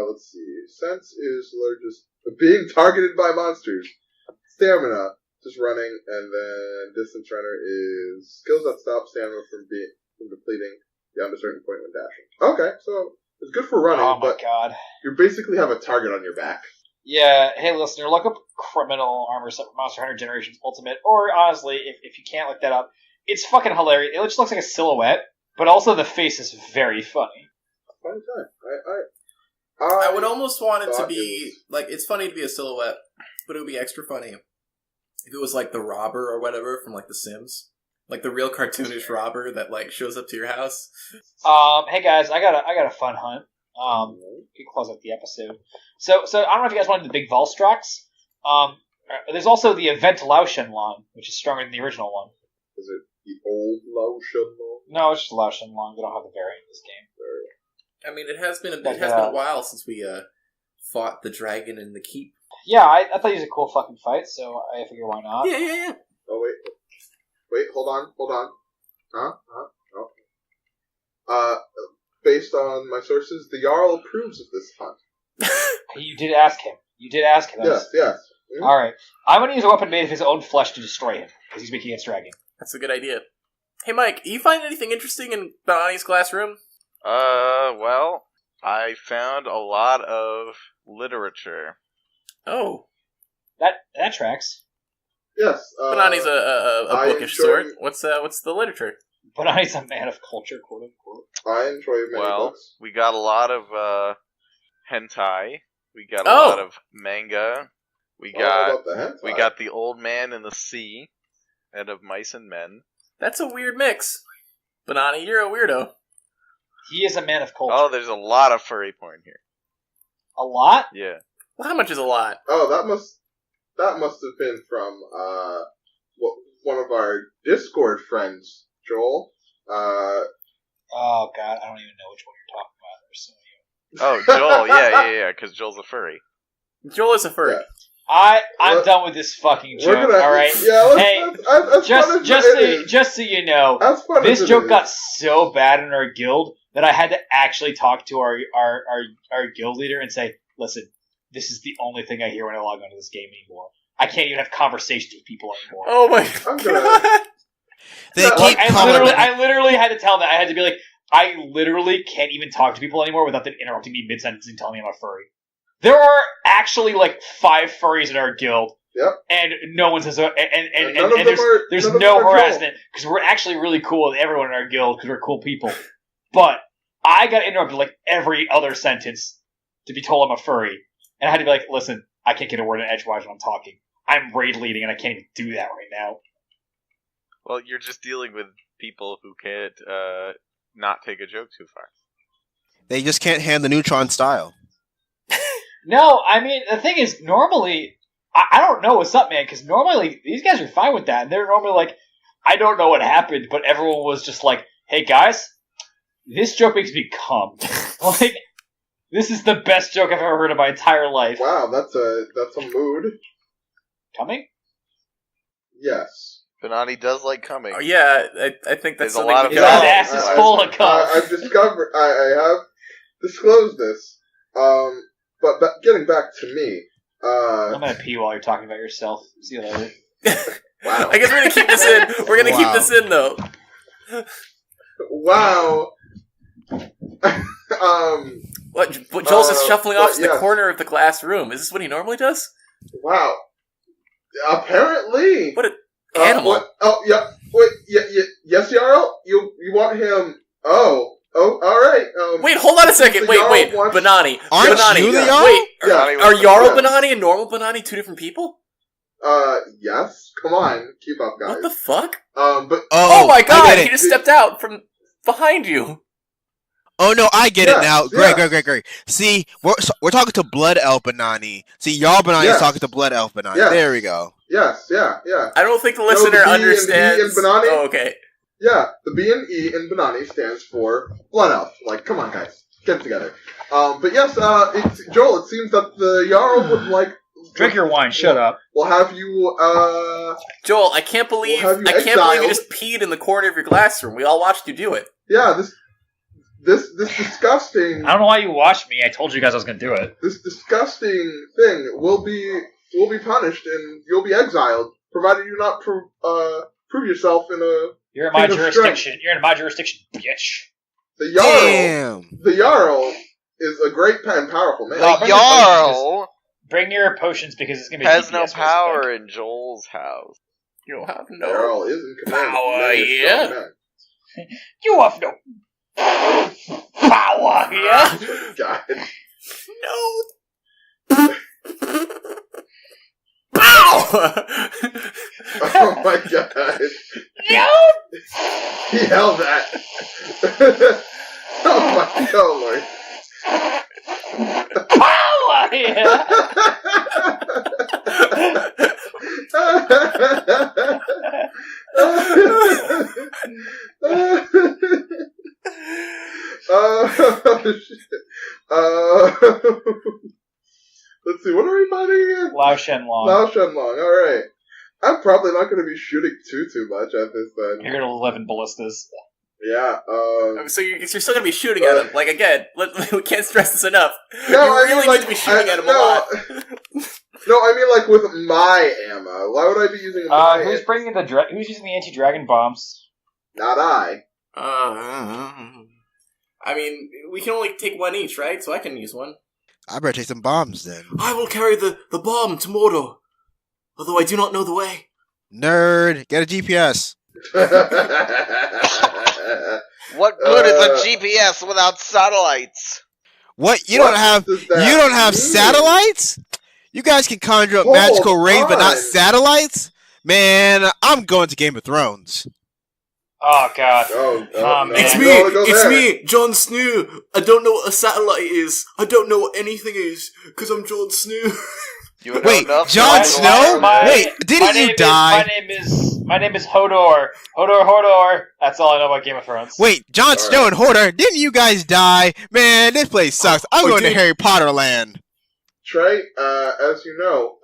Let's see. Sense is largest... Being targeted by monsters. stamina, just running, and then distance runner is skills that stop stamina from depleting beyond a certain point when dashing. Okay, so it's good for running, Oh my but god. you basically have a target on your back. Yeah, hey listener, look up Criminal Armor Set for Monster Hunter Generations Ultimate, or honestly, if you can't look that up, it's fucking hilarious. It just looks like a silhouette, but also the face is very funny. Fun time. I would almost want it to thought be like it's funny to be a silhouette, but it would be extra funny if it was like the robber or whatever from like The Sims, like the real cartoonish robber that like shows up to your house. Hey guys, I got a fun hunt. You can close out the episode. So I don't know if you guys wanted the big Volstrox. There's also the Event Laotian Long, which is stronger than the original one. Is it the old Laotian? No, it's just Laotian Long. They don't have the variant in this game. I mean, it has been a while since we fought the dragon in the keep. Yeah, I thought he was a cool fucking fight, so I figure why not. Yeah. Oh wait, hold on. Oh. Based on my sources, the Jarl approves of this hunt. You did ask him. Yes. Mm-hmm. Alright. I'm going to use a weapon made of his own flesh to destroy him, because he's weak against dragon. That's a good idea. Hey, Mike, you find anything interesting in Bennoni's classroom? Well, I found a lot of literature. Oh. That tracks. Yes. Bennoni's a bookish sort. What's the literature? Bennoni's a man of culture, quote unquote. I enjoy many books. We got a lot of hentai. We got a lot of manga. We got the Old Man in the Sea, and of Mice and Men. That's a weird mix. Bennoni, you're a weirdo. He is a man of culture. Oh, there's a lot of furry porn here. A lot? Yeah. Well, how much is a lot? Oh, that must have been from one of our Discord friends, Joel. Oh god, I don't even know which one you're talking about. There's so many. Oh, Joel, yeah, because Joel's a furry. Joel is a furry. Yeah. I'm done with this fucking joke. All right. Yeah, Hey, just so you know, this joke got so bad in our guild that I had to actually talk to our guild leader and say, "Listen, this is the only thing I hear when I log onto this game anymore. I can't even have conversations with people anymore." Oh my god! I literally had to tell them. I had to be like, I literally can't even talk to people anymore without them interrupting me mid-sentence and telling me I'm a furry. There are actually like 5 furries in our guild. Yep. And no one says, and there's none of no them are harassment because we're actually really cool with everyone in our guild because we're cool people. But I got interrupted like every other sentence to be told I'm a furry, and I had to be like, listen, I can't get a word in edgewise when I'm talking. I'm raid leading, and I can't even do that right now. Well, you're just dealing with people who can't not take a joke too far. They just can't hand the neutron style. No, I mean, the thing is, normally, I don't know what's up, man, because normally, these guys are fine with that, and they're normally like, I don't know what happened, but everyone was just like, hey, guys, this joke makes me cum. Like, this is the best joke I've ever heard in my entire life. Wow, that's a mood. Coming? Yes. Bennoni does like coming. Oh, yeah, I think that's There's a lot of his ass is full of cum. I've discovered, I have disclosed this. But getting back to me, I'm gonna pee while you're talking about yourself. See you later. Wow. I guess we're gonna keep this in. We're gonna keep this in, though. Wow. What Joel's just shuffling off to the yes. corner of the classroom. Is this what he normally does? Wow. Apparently. What an animal. Yeah. Wait, yes, Jarl? You want him... Oh, alright. Wait, hold on a second. Wait. Bennoni. Aren't you the Jarl? Wait, Yeah. are Jarl Bennoni and normal Bennoni 2 different people? Yes. Come on. Keep up, guys. What the fuck? But... Oh my I god, get he it. just stepped out from behind you. Oh no, I get it now. Yeah. Great. See, we're talking to Blood Elf Bennoni. See, Jarl Bennoni is talking to Blood Elf Bennoni. Yes. There we go. Yes, yeah. I don't think the the listener B and E understands. in Bennoni? Oh, okay. Yeah, the B and E in Bennoni stands for Blood Elf. Like, come on, guys. Get it together. But yes, Joel, it seems that the Jarl would like... Drink your wine. Shut up. We'll have you, Joel, I can't believe you just peed in the corner of your classroom. We all watched you do it. Yeah, this disgusting... I don't know why you watched me. I told you guys I was gonna do it. This disgusting thing will be will be punished and you'll be exiled, provided you not prove yourself in a. You're in my kingdom of jurisdiction. strength. You're in my jurisdiction, bitch. The Jarl is a great and powerful man. Oh, The Jarl Bring your potions because it's gonna be has DPS no based, power I think. in Joel's house. You have The no Jarl is in command of power many here. strong men. You have no power here. God. No. Pow! Oh my god. No. He held that. Oh my god, Lord. Power here. Shit. Let's see, what are we fighting again? Lao Shenlong. Lao Shenlong, alright. I'm probably not going to be shooting too much at this then. You're gonna live in ballistas. Yeah, So you're still gonna be shooting at him. Like, again, we can't stress this enough. No, you I really mean, like, need to be shooting at him a no, lot. No, I mean, like, with my ammo. Why would I be using my Who's bringing the who's using the anti-dragon bombs? Not I. I mean, we can only take one each, right? So I can use one. I better take some bombs then. I will carry the bomb to Mordor, although I do not know the way. Nerd, get a GPS. What good is a GPS without satellites? What? You What don't have does that you don't have mean? satellites? You guys can conjure up Hold magical rings, but not on. satellites? Man, I'm going to Game of Thrones. Oh god. Oh, Oh, no. man. It's You me! don't wanna go It's there. me, Jon Snow! I don't know what a satellite is. I don't know what anything is, because I'm Jon Snow. You would Wait, know enough Jon to Snow? my- Wait, my didn't name you is- die? my name is Hodor. Hodor. That's all I know about Game of Thrones. Wait, Jon Snow and Hodor, didn't you guys die? Man, this place sucks. I'm Oh, going to dude. Harry Potter land. Trey, as you know,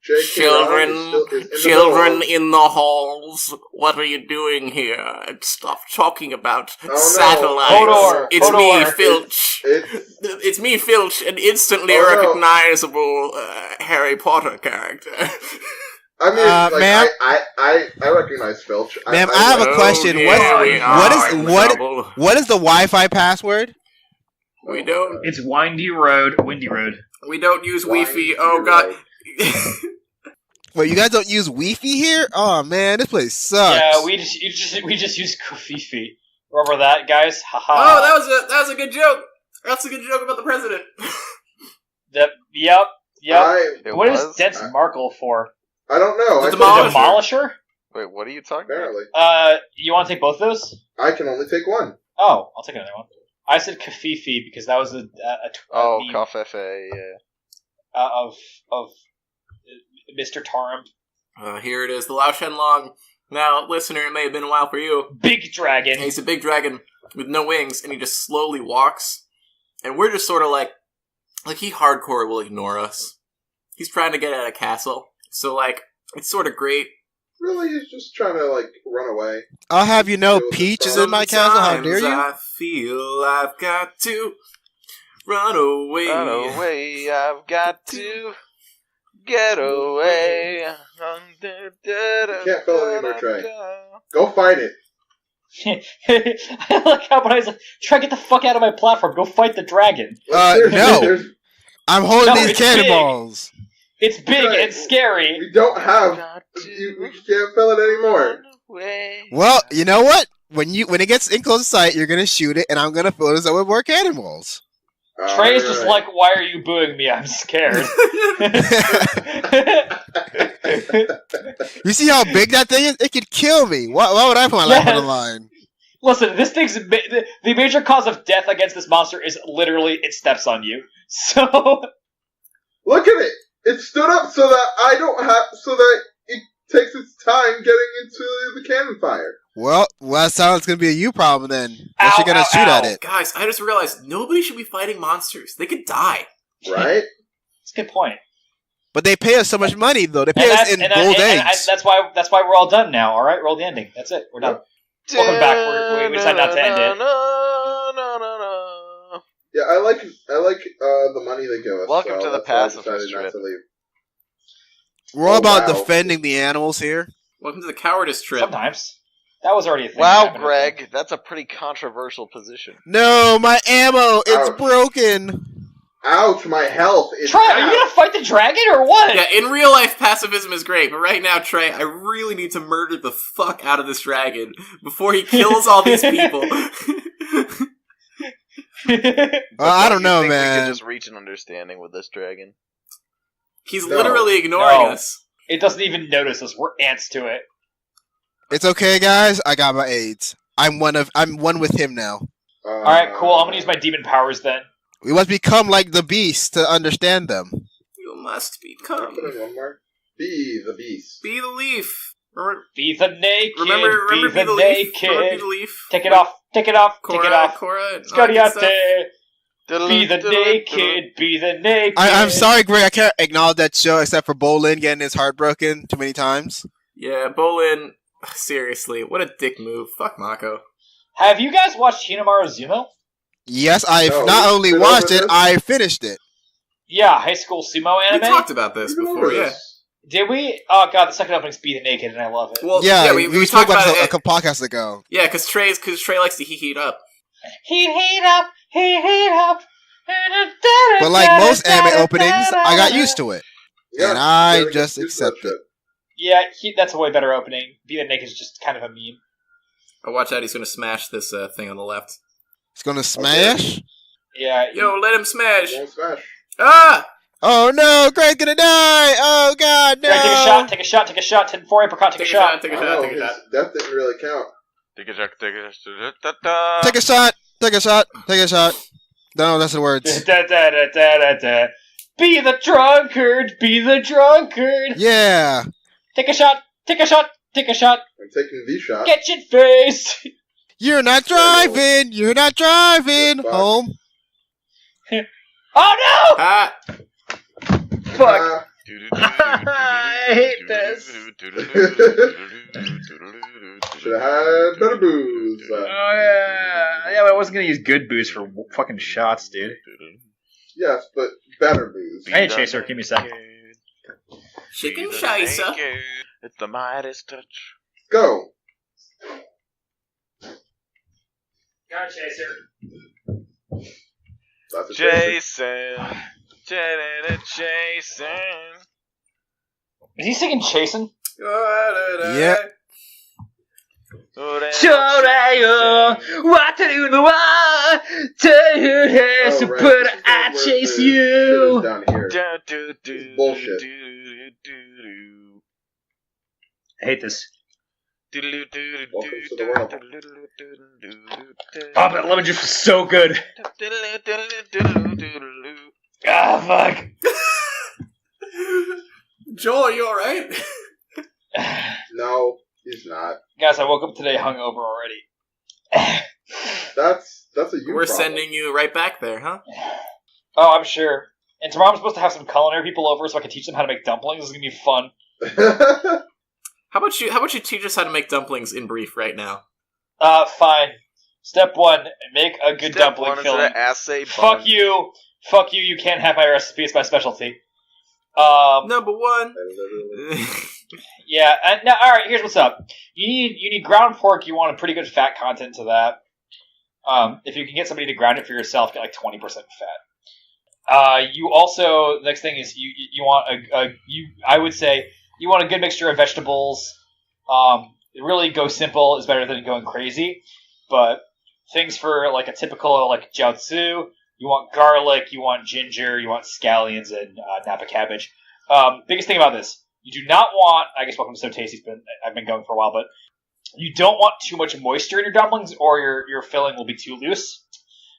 J.K. Rowling is still- is in the Children middle in the halls, what are you doing here? Stop talking about no. satellites. Hodor, It's me, Hodor. Filch. It's It's me, Filch, an instantly Oh, no. recognizable Harry Potter character. I mean, like, ma'am? I recognize Filch. Ma'am, I have a question. Oh, What- we what is- are in what- trouble. What is the Wi-Fi password? We don't. It's Windy Road. We don't use Why Wi-Fi. do Oh you god. Wait, you guys don't use Wi-Fi here? Oh man, this place sucks. Yeah, we just use Kofifi. Remember that, guys? Haha. Oh, that was a good joke. That's a good joke about the president. Yep. It What was? is Dense Markle for? I don't know. The I The Demolisher. Demolisher? Wait, what are you talking about? apparently, You want to take both of those? I can only take one. Oh, I'll take another one. I said Kafifi because that was a Oh, meme, Kafefe, yeah. of Mr. Tarum. Here it is, the Lao Shenlong. Now, listener, it may have been a while for you. Big dragon. He's a big dragon with no wings, and he just slowly walks. And we're just sort of like he hardcore will ignore us. He's trying to get at a castle. So, like, it's sort of great. Really, he's just trying to like run away. I'll have you know, Peach is in my castle. How dare Sometimes you? I feel I've got to run away. Run away, I've got to get away. You can't fill it anymore, Trey. Go fight it. I like how Benoni's like, try to get the fuck out of my platform. Go fight the dragon. Seriously, no. there's- I'm holding No, these it's big. cannonballs. It's big Right. and scary. we don't have. You can't fill it anymore. Well, you know what? When it gets in close sight, you're gonna shoot it, and I'm gonna fill this up with more cannonballs. Trey's just Alright. like, why are you booing me? I'm scared. You see how big that thing is? It could kill me. Why would I put my life on the Yes. line? Listen, this thing's the major cause of death against this monster is literally it steps on you. So Look at it. It stood up so that I don't have. So that it takes its time getting into the cannon fire. Well, that sounds gonna be a you problem then. Ow, Unless you're gonna ow, shoot at ow. it. Guys, I just realized nobody should be fighting monsters. They could die. Right? it's a good point. But they pay us so much money, though. They pay us in gold eggs. That's why we're all done now. All right, roll the ending. That's it. We're done. Welcome back. We decided not to end it. Yeah, I like the money they give us. Welcome so to the that's why I passive decided strip. not to leave. We're all about wow. defending the animals here. Welcome to the cowardice trip. Sometimes. That was already a thing. Wow, Happened. Greg, that's a pretty controversial position. No, my ammo, it's Ouch. broken. Ouch, my health is Trey, out. are you gonna fight the dragon or what? Yeah, in real life, pacifism is great, but right now, Trey, I really need to murder the fuck out of this dragon before he kills all these people. I don't know, You think we man. could just reach an understanding with this dragon? He's No. literally ignoring No. us. It doesn't even notice us. We're ants to it. It's okay, guys. I got my AIDS. I'm one with him now. Alright, cool. I'm gonna use my demon powers then. We must become like the beast to understand them. You must Put become. in one more. Be the beast. Be the leaf. Remember, Be the naked. remember be be the leaf. naked. Remember be the leaf. Take it off. Take it off. Cora, Take it off. Cora, and all that good stuff. Scariate. Be the naked. Be the naked. I'm sorry, Greg. I can't acknowledge that show except for Bolin getting his heart broken too many times. Yeah, Bolin. Seriously, what a dick move. Fuck Mako. Have you guys watched Hinamaru Zumo? Yes, I've No, not we've only been watched over it, this. I finished it. Yeah, high school sumo We anime. talked about this We've been before, over yeah. this. Did we? Oh god, the second opening's Be the Naked, and I love it. Well, Yeah, we we talked spoke about about it it. a couple podcasts ago. Yeah, because Trey likes to heat up. Heat up, heat up. But like most anime openings, I got used to it. Yeah, And I gotta get just used to that accept it. shit. Yeah, that's a way better opening. Be the Naked is just kind of a meme. Oh, watch out, he's gonna smash this thing on the left. It's gonna smash. Yeah. Yo, let him smash! Won't smash. Ah! Oh no, Greg's gonna die! Oh god, no! Greg, take a shot, take a shot, take a shot. 10-4 apricot, take a shot. Take a I shot, know, take a his shot. death didn't really count. Take a shot, take a shot. Take a shot! Take a shot! Take a shot! No, that's the words. Da, da, da, da, da, da. Be the drunkard, be the drunkard. Yeah! Take a shot, take a shot, take a shot. I'm taking the shot. Get shit faced. You're not driving! You're not driving! Fuck. Home. Oh no! Ah! Fuck. I hate this. Should have had better booze. Oh yeah, yeah. But I wasn't gonna use good booze for fucking shots, dude. Yes, but better booze. Hey, Chaser, give me a sec. Chicken Scheisse. It's the Midas touch. Go. Got it, Chaser. That's a chaser. Jason. Jason. Is he singing Chasin'? Yeah. Chorayo, wataru no wa, Oh, to right. put This is I where chase the you. shit is down here. Bullshit. I hate this. Welcome to the world. Oh, that lemon juice was so good. Ah, fuck. Joel, you alright? No, he's not. Guys, I woke up today hungover already. That's a you We're problem. sending you right back there, huh? Oh, I'm sure. And tomorrow I'm supposed to have some culinary people over so I can teach them how to make dumplings. This is gonna be fun. How about you teach us how to make dumplings in brief right now? Fine. Step 1, make a good dumpling filling. Fuck you. Fuck you, you can't have my recipe, it's my specialty. Number 1. Yeah, and now, alright, here's what's up. You need ground pork, you want a pretty good fat content to that. If you can get somebody to ground it for yourself, get like 20% fat. You also, the next thing is you want I would say, you want a good mixture of vegetables. Really go simple is better than going crazy. But things for like a typical like jiaozi, you want garlic, you want ginger, you want scallions, and Napa cabbage. Biggest thing about this, you do not want, I guess Welcome to So Tasty, I've been going for a while, but you don't want too much moisture in your dumplings or your filling will be too loose.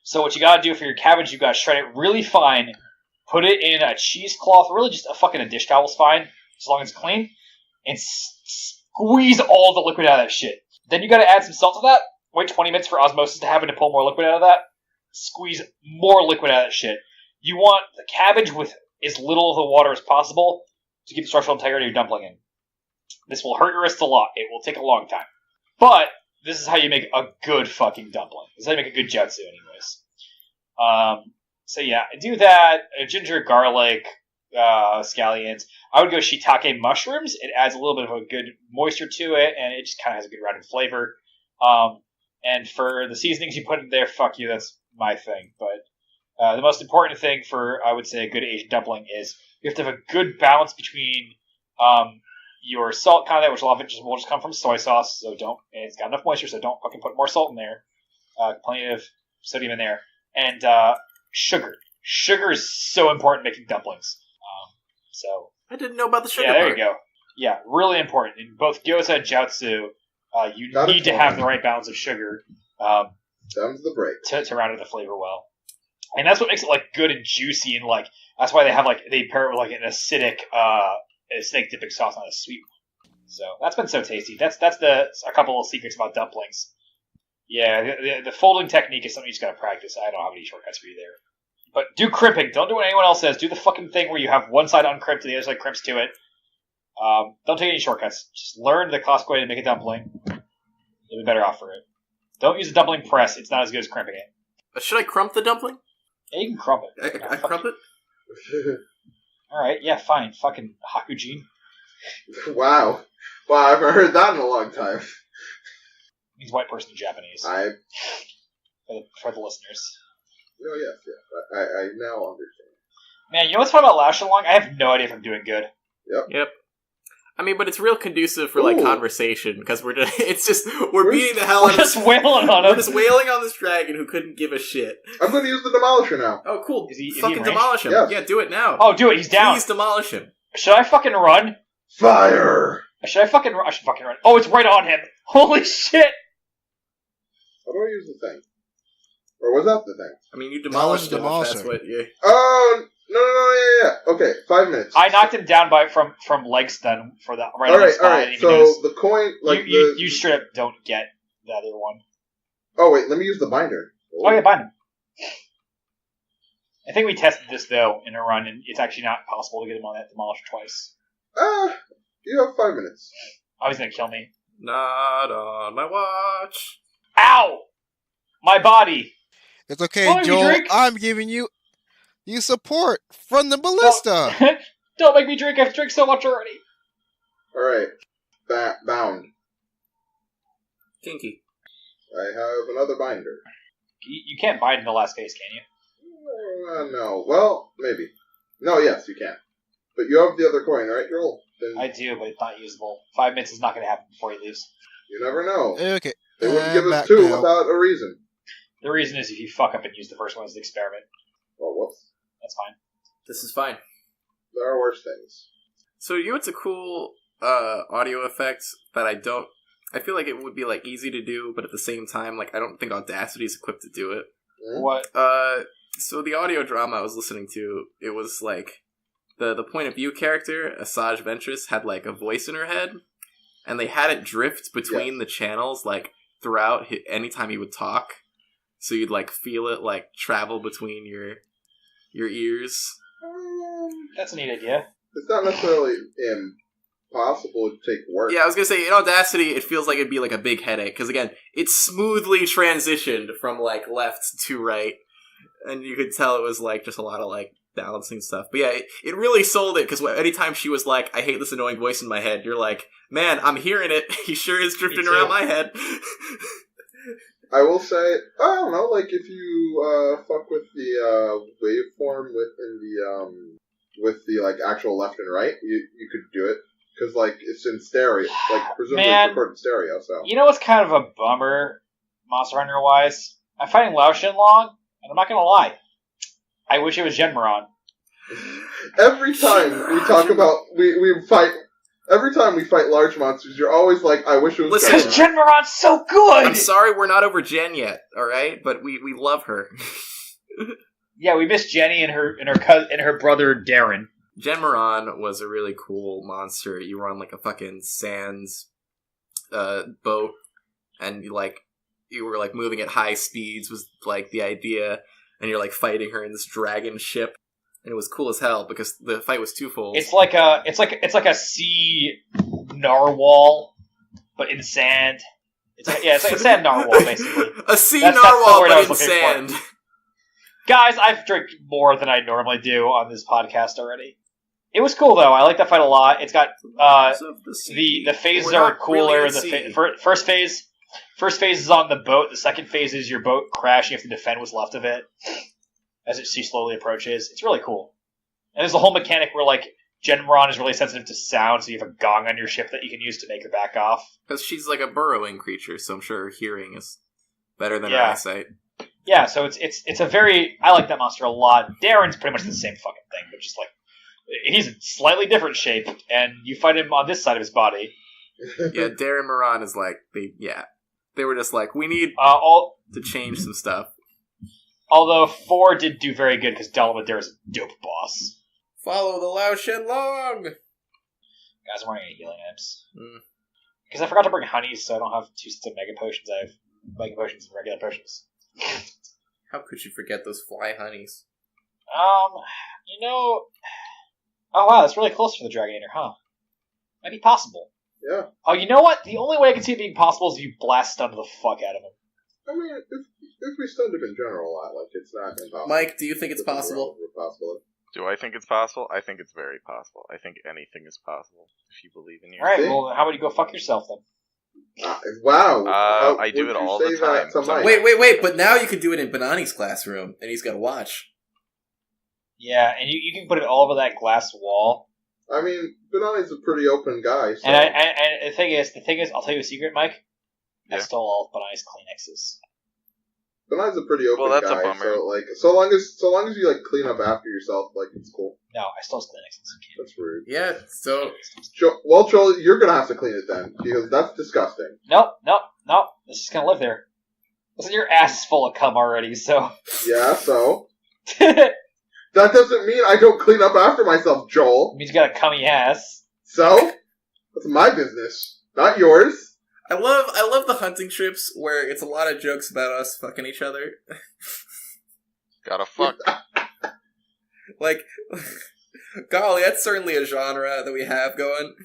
So what you gotta do for your cabbage, you gotta shred it really fine, put it in a cheesecloth, really just a dish towel's fine, as long as it's clean, and squeeze all the liquid out of that shit. Then you gotta add some salt to that, wait 20 minutes for osmosis to happen to pull more liquid out of that, squeeze more liquid out of that shit. You want the cabbage with as little of the water as possible to keep the structural integrity of your dumpling in. This will hurt your wrists a lot. It will take a long time. But this is how you make a good fucking dumpling. This is how you make a good jiaozi anyways. So yeah, do that. Ginger, garlic, scallions. I would go shiitake mushrooms. It adds a little bit of a good moisture to it, and it just kind of has a good rounded flavor. And for the seasonings you put in there, fuck you, that's my thing. But the most important thing for, I would say, a good Asian dumpling is you have to have a good balance between your salt content, which a lot of it will just come from soy sauce, so don't, and it's got enough moisture, so don't fucking put more salt in there. Plenty of sodium in there. And sugar. Sugar is so important in making dumplings. So I didn't know about the sugar yeah, there part. you go. Yeah, really important. In both gyoza and jiaozi, you Got it need to for have me. the right balance of sugar Sounds the break. to round out the flavor well. And that's what makes it like good and juicy, and like that's why they have like they pair it with like an acidic dipping sauce on a sweet one. So that's been so tasty. That's a couple of secrets about dumplings. Yeah, the folding technique is something you just gotta practice. I don't have any shortcuts for you there. But do crimping. Don't do what anyone else says. Do the fucking thing where you have one side uncrimped and the other side crimps to it. Don't take any shortcuts. Just learn the classical way to make a dumpling. You'll be better off for it. Don't use a dumpling press. It's not as good as crimping it. Should I crump the dumpling? Yeah, you can crump it. I crump it? Alright, yeah, fine. Fucking Hakujin. Wow, I haven't heard that in a long time. Means white person in Japanese. For the listeners. Oh yes. I now understand. Man, you know what's fun about Lash Along? I have no idea if I'm doing good. Yep. I mean, but it's real conducive for like Ooh. conversation because we're beating the hell We're out of just wailing on We're him. just wailing on this dragon who couldn't give a shit. I'm going to use the demolisher now. Oh, cool! Is he Fucking in range? demolish him. Yes. Yeah, do it now. Oh, do it. He's down. Please demolish him. Should I fucking run? Fire! I should fucking run. Oh, it's right on him. Holy shit! How do I use the thing? Or was that the thing? I mean, you demolished him. If demolisher. that's what you. Oh no! Yeah. Okay, 5 minutes. I knocked him down from leg stun for that right All on the right. spot. and he So knows- the coin, like you straight up don't get the other one. Oh wait, let me use the binder. Oh yeah, bind him. I think we tested this though in a run, and it's actually not possible to get him on that demolisher twice. You have 5 minutes. Oh, he's gonna kill me. Not on my watch. Ow! My body. It's okay, Oh, you Joel. drink? I'm giving you support from the ballista. Don't make me drink. I've drank so much already. All right, bound. Kinky. I have another binder. You can't bind in the last phase, can you? No. Well, maybe. No, yes, you can. But you have the other coin, right, Joel? Then I do, but it's not usable. 5 minutes is not going to happen before he leaves. you never know. Okay. They wouldn't give us back 2 now. without a reason. The reason is if you fuck up and use the first one as the experiment. Well, whoops. That's fine. This is fine. There are worse things. So you know what's a cool audio effect that I feel like it would be like easy to do, but at the same time, like I don't think Audacity is equipped to do it. Hmm? What? So the audio drama I was listening to, it was like the point of view character, Asajj Ventress, had like a voice in her head, and they had it drift between the channels like throughout anytime he would talk, so you'd like feel it like travel between your ears. That's a neat idea. It's not necessarily impossible to take work. Yeah, I was gonna say in Audacity, it feels like it'd be like a big headache because again, it's smoothly transitioned from like left to right, and you could tell it was like just a lot of like balancing stuff. But yeah, it really sold it because anytime she was like, "I hate this annoying voice in my head," you're like, "Man, I'm hearing it. He sure is drifting too. around my head." I will say, I don't know, like if you fuck with the waveform with the like actual left and right, you could do it because like it's in stereo, like presumably Man. it's recorded in stereo. So You know what's kind of a bummer, Monster Hunter wise? I'm fighting Lao Shenlong, and I'm not gonna lie. I wish it was Genmaron. every time we talk about we fight. Every time we fight large monsters, you're always like, I wish it was Listen, Because Genmaron. Genmaron's so good! I'm sorry, we're not over Jen yet. All right, but we love her. Yeah, we miss Jenny and her brother Darren. Genmaron was a really cool monster. You were on like a fucking sands boat, and you were like moving at high speeds was like the idea, and you're like fighting her in this dragon ship, and it was cool as hell because the fight was twofold. It's like a sea narwhal, but in sand. It's like a sand narwhal basically. A sea That's the narwhal, word I was but in looking sand. Guys, I've drank more than I normally do on this podcast already. It was cool though. I like that fight a lot. It's got the phases We're are not cooler. really at sea. First phase is on the boat. The second phase is your boat crash. You have to defend what's left of it as it slowly approaches. It's really cool. And there's a whole mechanic where like Genron is really sensitive to sound, so you have a gong on your ship that you can use to make her back off. Because she's like a burrowing creature, so I'm sure her hearing is better than her Yeah. eyesight. Yeah, so it's a very I like that monster a lot. Darren's pretty much the same fucking thing, but just like he's a slightly different shape, and you fight him on this side of his body. Yeah, Darren Moran is like they were just like, we need to change some stuff. Although 4 did do very good because Dalamadur is a dope boss. Follow the Lao Shen Long. Guys, I'm wearing any healing items. Because I forgot to bring honeys, so I don't have 2 sets of mega potions. I have mega potions and regular potions. How could you forget those fly honeys? Oh wow, that's really close for the Dragon Eater, huh? Might be possible. Yeah. Oh, you know what? The only way I can see it being possible is if you blast stun the fuck out of him. I mean, if we stunned him in general a lot, like, it's not impossible. Mike, do you think it's possible? Do I think it's possible? I think it's very possible. I think anything is possible if you believe in yourself. Alright, See? well, how about you go fuck yourself then? Wow. How I do would it you all say the time. that to Mike? Wait, but now you can do it in Bennoni's classroom, and he's got to watch. Yeah, and you can put it all over that glass wall. I mean, Bennoni's a pretty open guy, so... And the thing is, I'll tell you a secret, Mike. I Yeah. stole all of Bennoni's Kleenexes. Bennoni's a pretty open Well, that's a guy, bummer. so, like, so long as you, like, clean up after yourself, like, it's cool. No, I stole his Kleenexes. That's rude. Yeah, so Well, Joel, you're gonna have to clean it then, because that's disgusting. Nope. It's just gonna live there. Listen, your ass is full of cum already, so... Yeah, so... It That doesn't mean I don't clean up after myself, Joel. means you got a cummy ass. So? That's my business, not yours. I love the hunting trips where it's a lot of jokes about us fucking each other. Gotta fuck. Like, golly, that's certainly a genre that we have going.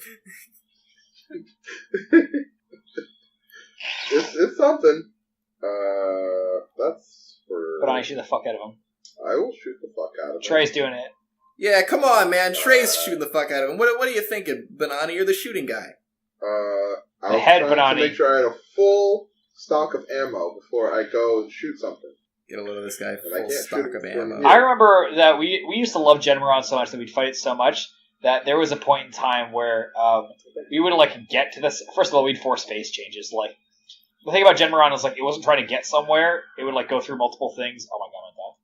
It's something. That's for... But I shoot the fuck out of him. I will shoot the fuck out of him. Trey's doing it. Yeah, come on, man. Trey's shooting the fuck out of him. What are you thinking, Bennoni? You're the shooting guy. I The was head trying to Bennoni. make sure I had a full stock of ammo before I go and shoot something. Get a load of this guy I full can't stock shoot of him from ammo. here. I remember that we used to love Genron so much that we'd fight it so much that there was a point in time where we would like get to this. First of all, we'd force phase changes. Like the thing about Genron is like it wasn't trying to get somewhere; it would like go through multiple things. Oh my god, I thought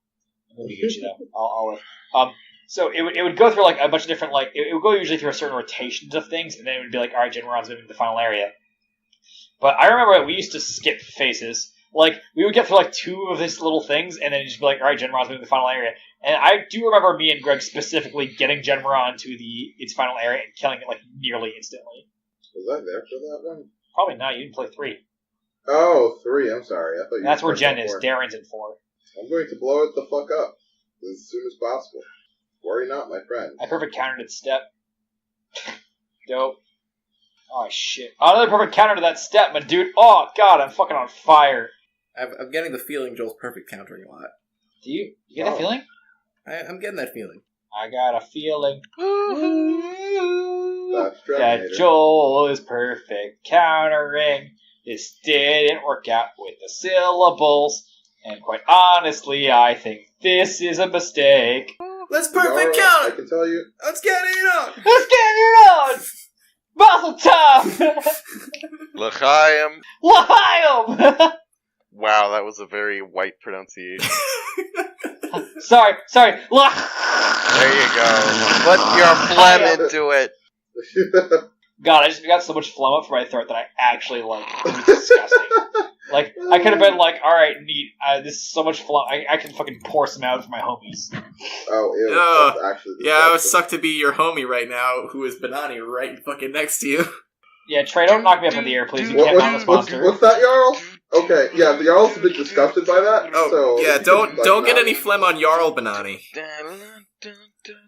I'm gonna get you though. I'll so it would go through like a bunch of different like it would go usually through a certain rotations of things, and then it would be like, all right, Genron's moving to the final area. But I remember we used to skip phases. Like, we would get through, like, 2 of these little things, and then just be like, alright, Genron's moving to the final area. And I do remember me and Greg specifically getting Genron to its final area and killing it, like, nearly instantly. Was I there for that one? Probably not, you didn't play 3. Oh, 3, I'm sorry. I thought you That's where said Jen is, 4. Darren's in 4. I'm going to blow it the fuck up as soon as possible. Worry not, my friend. I perfect countered its step. Dope. Oh, shit. Oh, another perfect counter to that step, my dude. Oh, God, I'm fucking on fire. I'm getting the feeling Joel's perfect countering a lot. Do you? You get that feeling? I'm getting that feeling. I got a feeling That's that Terminator. Joel is perfect countering. This didn't work out with the syllables. And quite honestly, I think this is a mistake. Let's perfect Yara, I count! can tell you. Let's get it on! Let's get it on! Mazel tov! L'chaim. L'chaim! Wow, that was a very white pronunciation. Sorry. There you go. Put your phlegm into it. God, I just got so much phlegm up from my throat that I actually, like, it was disgusting. Like, I could have been like, alright, neat, this is so much phlegm, I can fucking pour some out for my homies. Oh, ew, Ugh. that's actually Yeah, I would disgusting. suck to be your homie right now, who is Bennoni right fucking next to you. Yeah, Trey, don't knock me up in the air, please. You can't mount this monster. What's that, Jarl? Okay, yeah, the Jarl's a bit disgusted by that. Oh, so yeah, like, don't get no. any phlegm on Jarl Bennoni.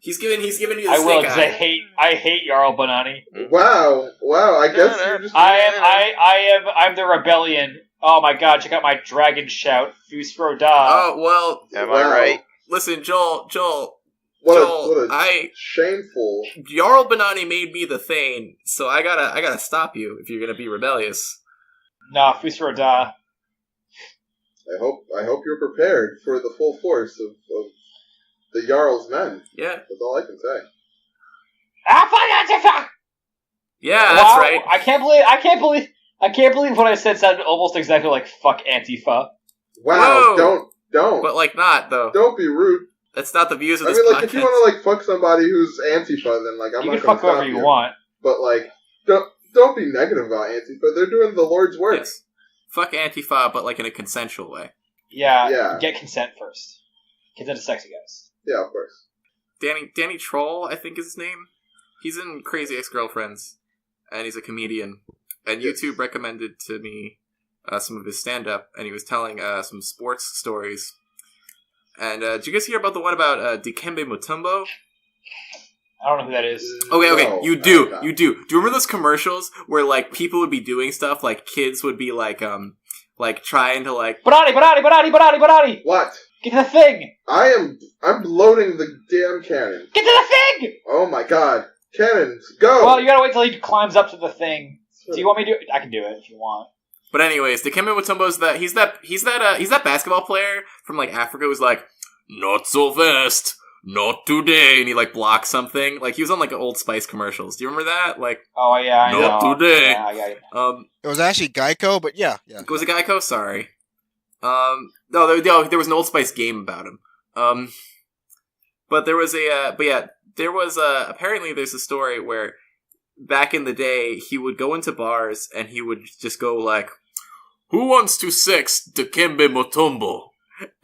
He's giving you the I will, snake because eye. I hate Jarl Bennoni. Wow, I guess you're just... I'm the rebellion. Oh my god, check out my dragon shout. Fusro da. Oh, well, Am Wow. I right? listen, Joel, What Joel, a shameful. Jarl Bennoni made me the Thane, so I gotta stop you if you're gonna be rebellious. Nah, Fusra da. I hope you're prepared for the full force of the Jarl's men. Yeah. That's all I can say. Yeah, that's right. I can't believe what I said sounded almost exactly like fuck Antifa. Wow, Whoa. don't. But like not though. Don't be rude. That's not the views of I this mean, like, podcast. if you want to, like, fuck somebody who's Antifa, then, like, I'm You not can going fuck to stop whoever you want. But, like, don't be negative about Antifa. They're doing the Lord's work. Yes. Fuck Antifa, but like in a consensual way. Yeah. Get consent first. Consent is sexy, guys. Yeah, of course. Danny Troll, I think is his name. He's in Crazy Ex-Girlfriends, and he's a comedian. And YouTube recommended to me some of his stand-up, and he was telling some sports stories. And did you guys hear about the one about Dikembe Mutombo? I don't know who that is. Okay, No, you do. Do you remember those commercials where like people would be doing stuff, like kids would be like trying to like Barati! What? Get to the thing! I'm loading the damn cannon. Get to the thing! Oh my god. Cannons, go! Well, you gotta wait till he climbs up to the thing. Do you want me to do it? I can do it if you want. But anyways, Dikembe Mutombo's he's that basketball player from like Africa who's like, not so fast, not today, and he like blocks something. Like he was on like Old Spice commercials. Do you remember that? Like, oh yeah, I know. Not today. Yeah, I got it. It was actually Geico, but yeah. Was it Geico? Sorry. No, there was an Old Spice game about him. But there was apparently there's a story where back in the day he would go into bars and he would just go like, "Who wants to sex Dikembe Mutombo?"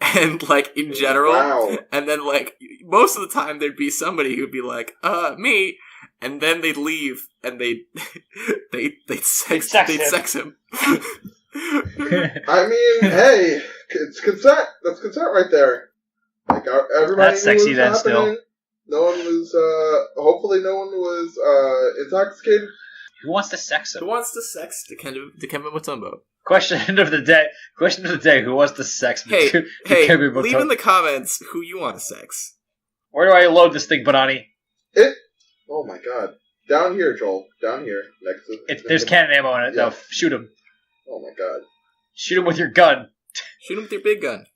And like in general, Wow. and then like most of the time there'd be somebody who'd be like, me, and then they'd leave and they'd sex him. I mean, hey, it's consent. That's consent right there. Like, everybody That's knew sexy what then, was happening. No one was, hopefully no one was, intoxicated. Who wants to sex him? Who wants to sex Dikembe Mutombo? Question of the day. Who wants to sex me? Hey, leave in the comments who you want to sex. Where do I load this thing, Bennoni? Oh my god. Down here, Joel. Down here. Next to... There's cannon ammo in it, Yeah. though. Shoot him. Oh my god. Shoot him with your gun. Shoot him with your big gun.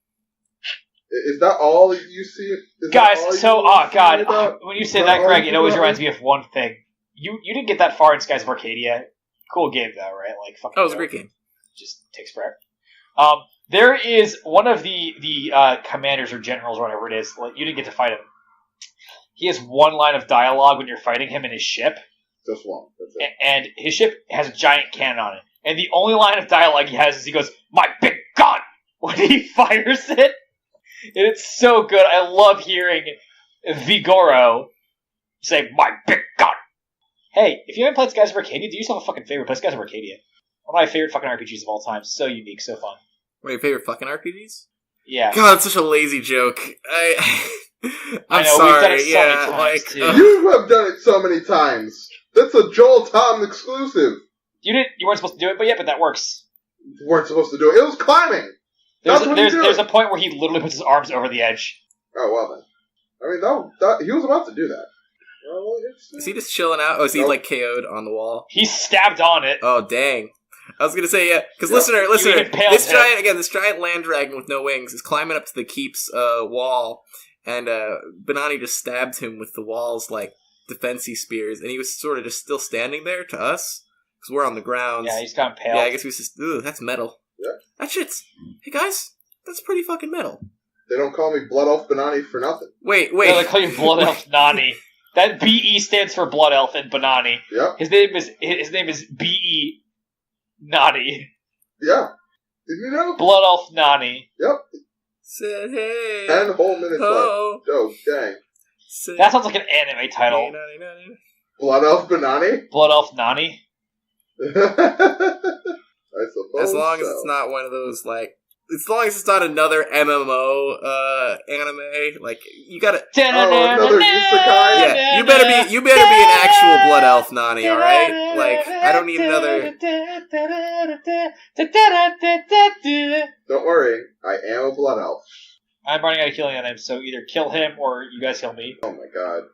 Is that all you see? Is Guys, that all so, you oh see god, about? when you say Is that, all Greg, you it always see reminds about? me of one thing. You didn't get that far in Skies of Arcadia. Cool game, though, right? Like, fucking Oh, it was a dope. great game. Just takes forever. There is one of the commanders or generals or whatever it is. Like, you didn't get to fight him. He has one line of dialogue when you're fighting him in his ship, Just one. That's it. and his ship has a giant cannon on it. And the only line of dialogue he has is he goes, "My big gun!" when he fires it. And it's so good. I love hearing Vigoro say, "My big gun." Hey, if you haven't played Skies of Arcadia, do yourself a fucking favor. Play Skies of Arcadia. One of my favorite fucking RPGs of all time. So unique, so fun. One of your favorite fucking RPGs? Yeah. God, it's such a lazy joke. I'm know, sorry. we've done it so many Yeah, times, like too. You have done it so many times. That's a Joel Tom exclusive. You weren't supposed to do it, but that works. You weren't supposed to do it. It was climbing. That's what he did. There's a point where he literally puts his arms over the edge. Oh, well then. I mean, he was about to do that. Well, is he just chilling out? Oh, is he Nope. like KO'd on the wall? He stabbed on it. Oh, dang. I was gonna say, yeah, because Yeah. listener, You impaled this him. giant land dragon with no wings is climbing up to the keep's wall, and Bennoni just stabbed him with the wall's like defensey spears, and he was sort of just still standing there to us because we're on the ground. Yeah, he's got impaled. Yeah, I guess he was just, that's metal. Yeah. That shit's, hey guys, that's pretty fucking metal. They don't call me Blood Elf Bennoni for nothing. Wait. No, they call you Blood Elf Nani. That BE stands for Blood Elf in Bennoni. Yep. His name is BE Nani. Yeah. Did you know? Blood Elf Nani. Yep. Said hey. 10 whole minutes Oh. left. Oh, dang. Said, That sounds like an anime title. Blood Elf Bennoni? Blood Elf Nani. I suppose As long as so. it's not one of those like, as long as it's not another MMO anime, like you gotta. another isekai? Yeah, you better be an actual blood elf, Nani. All right, like I don't need another. Don't worry, I am a Blood Elf. I'm running out of healing on him, so either kill him or you guys heal me. Oh my god.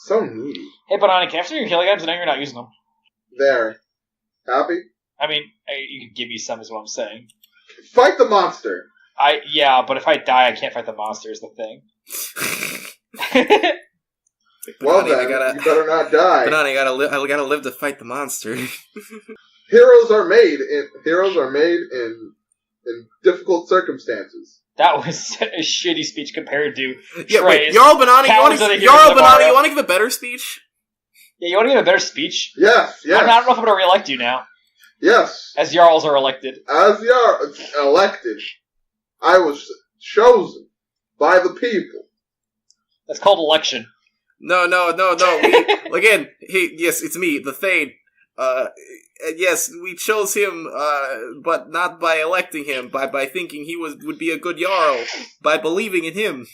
So needy. Hey, Bennoni, can I have some of your healing items? I know you're not using them. There. Happy? I mean, you can give me some is what I'm saying. Fight the monster! Yeah, but if I die, I can't fight the monster is the thing. Well Bennoni, then, you better not die. Bennoni, I gotta live to fight the monster. Heroes are made in difficult circumstances. That was a shitty speech compared to Yeah, wait, Trey's. Jarl Bennoni, you want to give a better speech? Yeah, you want to give a better speech? Yes, yes. I don't know if I'm going to re-elect you now. Yes. As Jarls are elected. As Jarl elected, I was chosen by the people. That's called election. No. Again, yes, it's me, the Thane. Yes, we chose him, but not by electing him, by thinking he would be a good Jarl, by believing in him.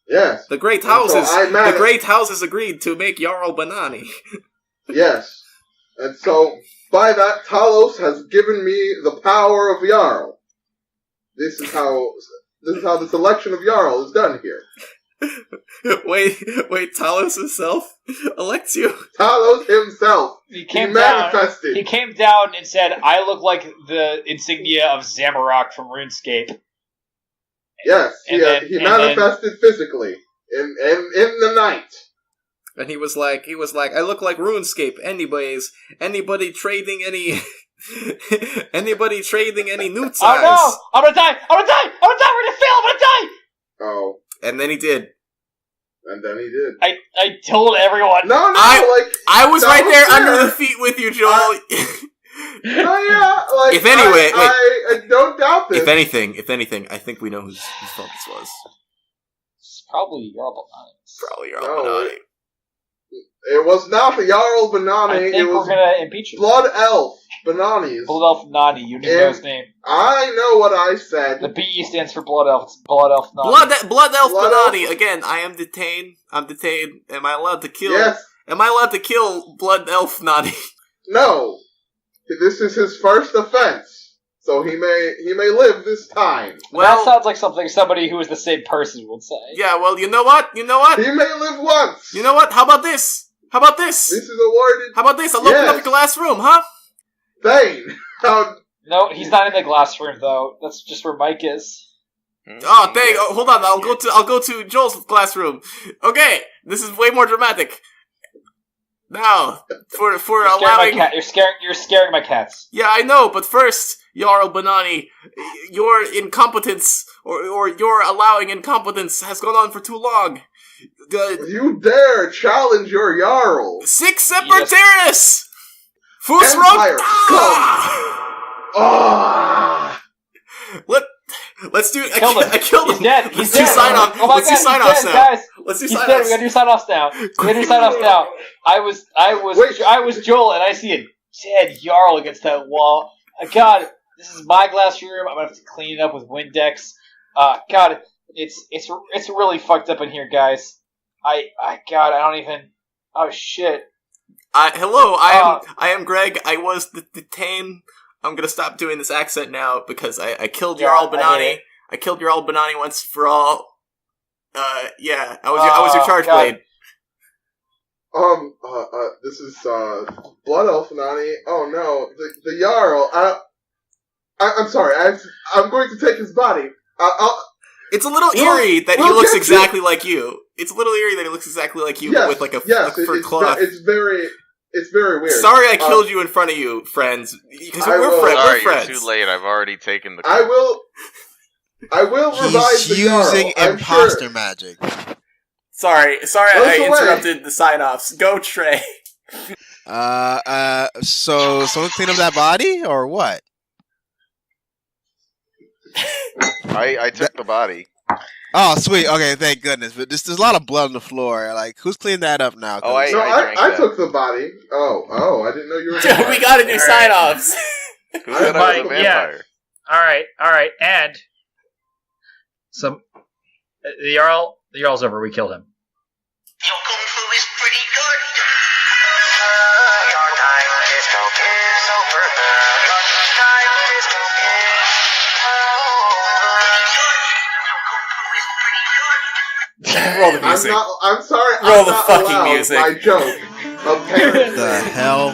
Yes. The great houses agreed to make Jarl Bennoni. Yes. And so, by that, Talos has given me the power of Jarl. This is how the selection of Jarl is done here. Wait, Talos himself elects you? Talos himself. He manifested. He came down and said, I look like the insignia of Zamorak from RuneScape. Yes, he manifested physically in the night. And he was like, I look like RuneScape. Anybody trading any newt size? Oh no! I'm gonna die! We're gonna fail! I'm gonna die! Oh. And then he did. I told everyone. No, I was right there under the feet with you, Joel. I don't doubt this. If anything, I think we know whose fault this was. It's probably Jarl Bennoni. It was not the Jarl Bennoni. I think we're gonna impeach him. Blood Elf Bennoni. Blood Elf Nani. You didn't know his name. I know what I said. The BE stands for Blood Elf. It's Blood Elf Nani. Blood Elf Bennoni. Again, I am detained. I'm detained. Am I allowed to kill? Yes. Am I allowed to kill Blood Elf Nani? No. This is his first offense, so he may live this time. Well, that sounds like something somebody who is the same person would say. Yeah. Well, you know what? He may live once. You know what? How about this? This is awarded. How about this? I'll open up a glass room, huh? Thane. No, he's not in the glass room though. That's just where Mike is. Oh, dang! Oh, hold on. I'll go to Joel's glass room. Okay, this is way more dramatic. Now, for allowing you're scaring my cats. Yeah, I know, but first, Jarl Bennoni, your incompetence or your allowing incompetence has gone on for too long. You dare challenge your Jarl? 6 Separatists! Fus Empire, Let's do. I killed him. He's dead. Let's do sign-off. Oh my Let's God, do sign-offs now. Guys. Let's do he's sign-offs. Dead. We gotta do sign-offs now. I was Joel, and I see a dead Jarl against that wall. God, this is my glass room. I'm gonna have to clean it up with Windex. God, it's really fucked up in here, guys. I don't even. Oh shit. Hello, I am Greg. I was the Thane. I'm gonna stop doing this accent now because I killed Jarl Bennoni. I killed Jarl Bennoni once for all. Yeah, I was your charge blade. This is Blood Elf Nani. Oh no, the Jarl. I'm sorry. I'm going to take his body. It's a little eerie that he looks exactly like you. It's a little eerie that he looks exactly like you, but with like a fur cloth. It's very weird. Sorry I killed you in front of you, friends. Because we're friends. You're too late. I've already taken the... I will revive the Jarl. He's using imposter magic. Sorry I interrupted the sign-offs. Go, Trey. So someone clean up that body, or what? I took the body. Oh, sweet. Okay, thank goodness. But there's a lot of blood on the floor. Like, who's cleaning that up now? I took the body. Oh, I didn't know you were... We gotta do sign-offs. Who said I was a vampire? Yeah. Alright, and... So, the Jarl's over, we killed him. Your kung fu is pretty good. Your time is over. Your time is Roll the music. I'm sorry. Roll I'm the not fucking allowed music. my joke. Apparently. The hell?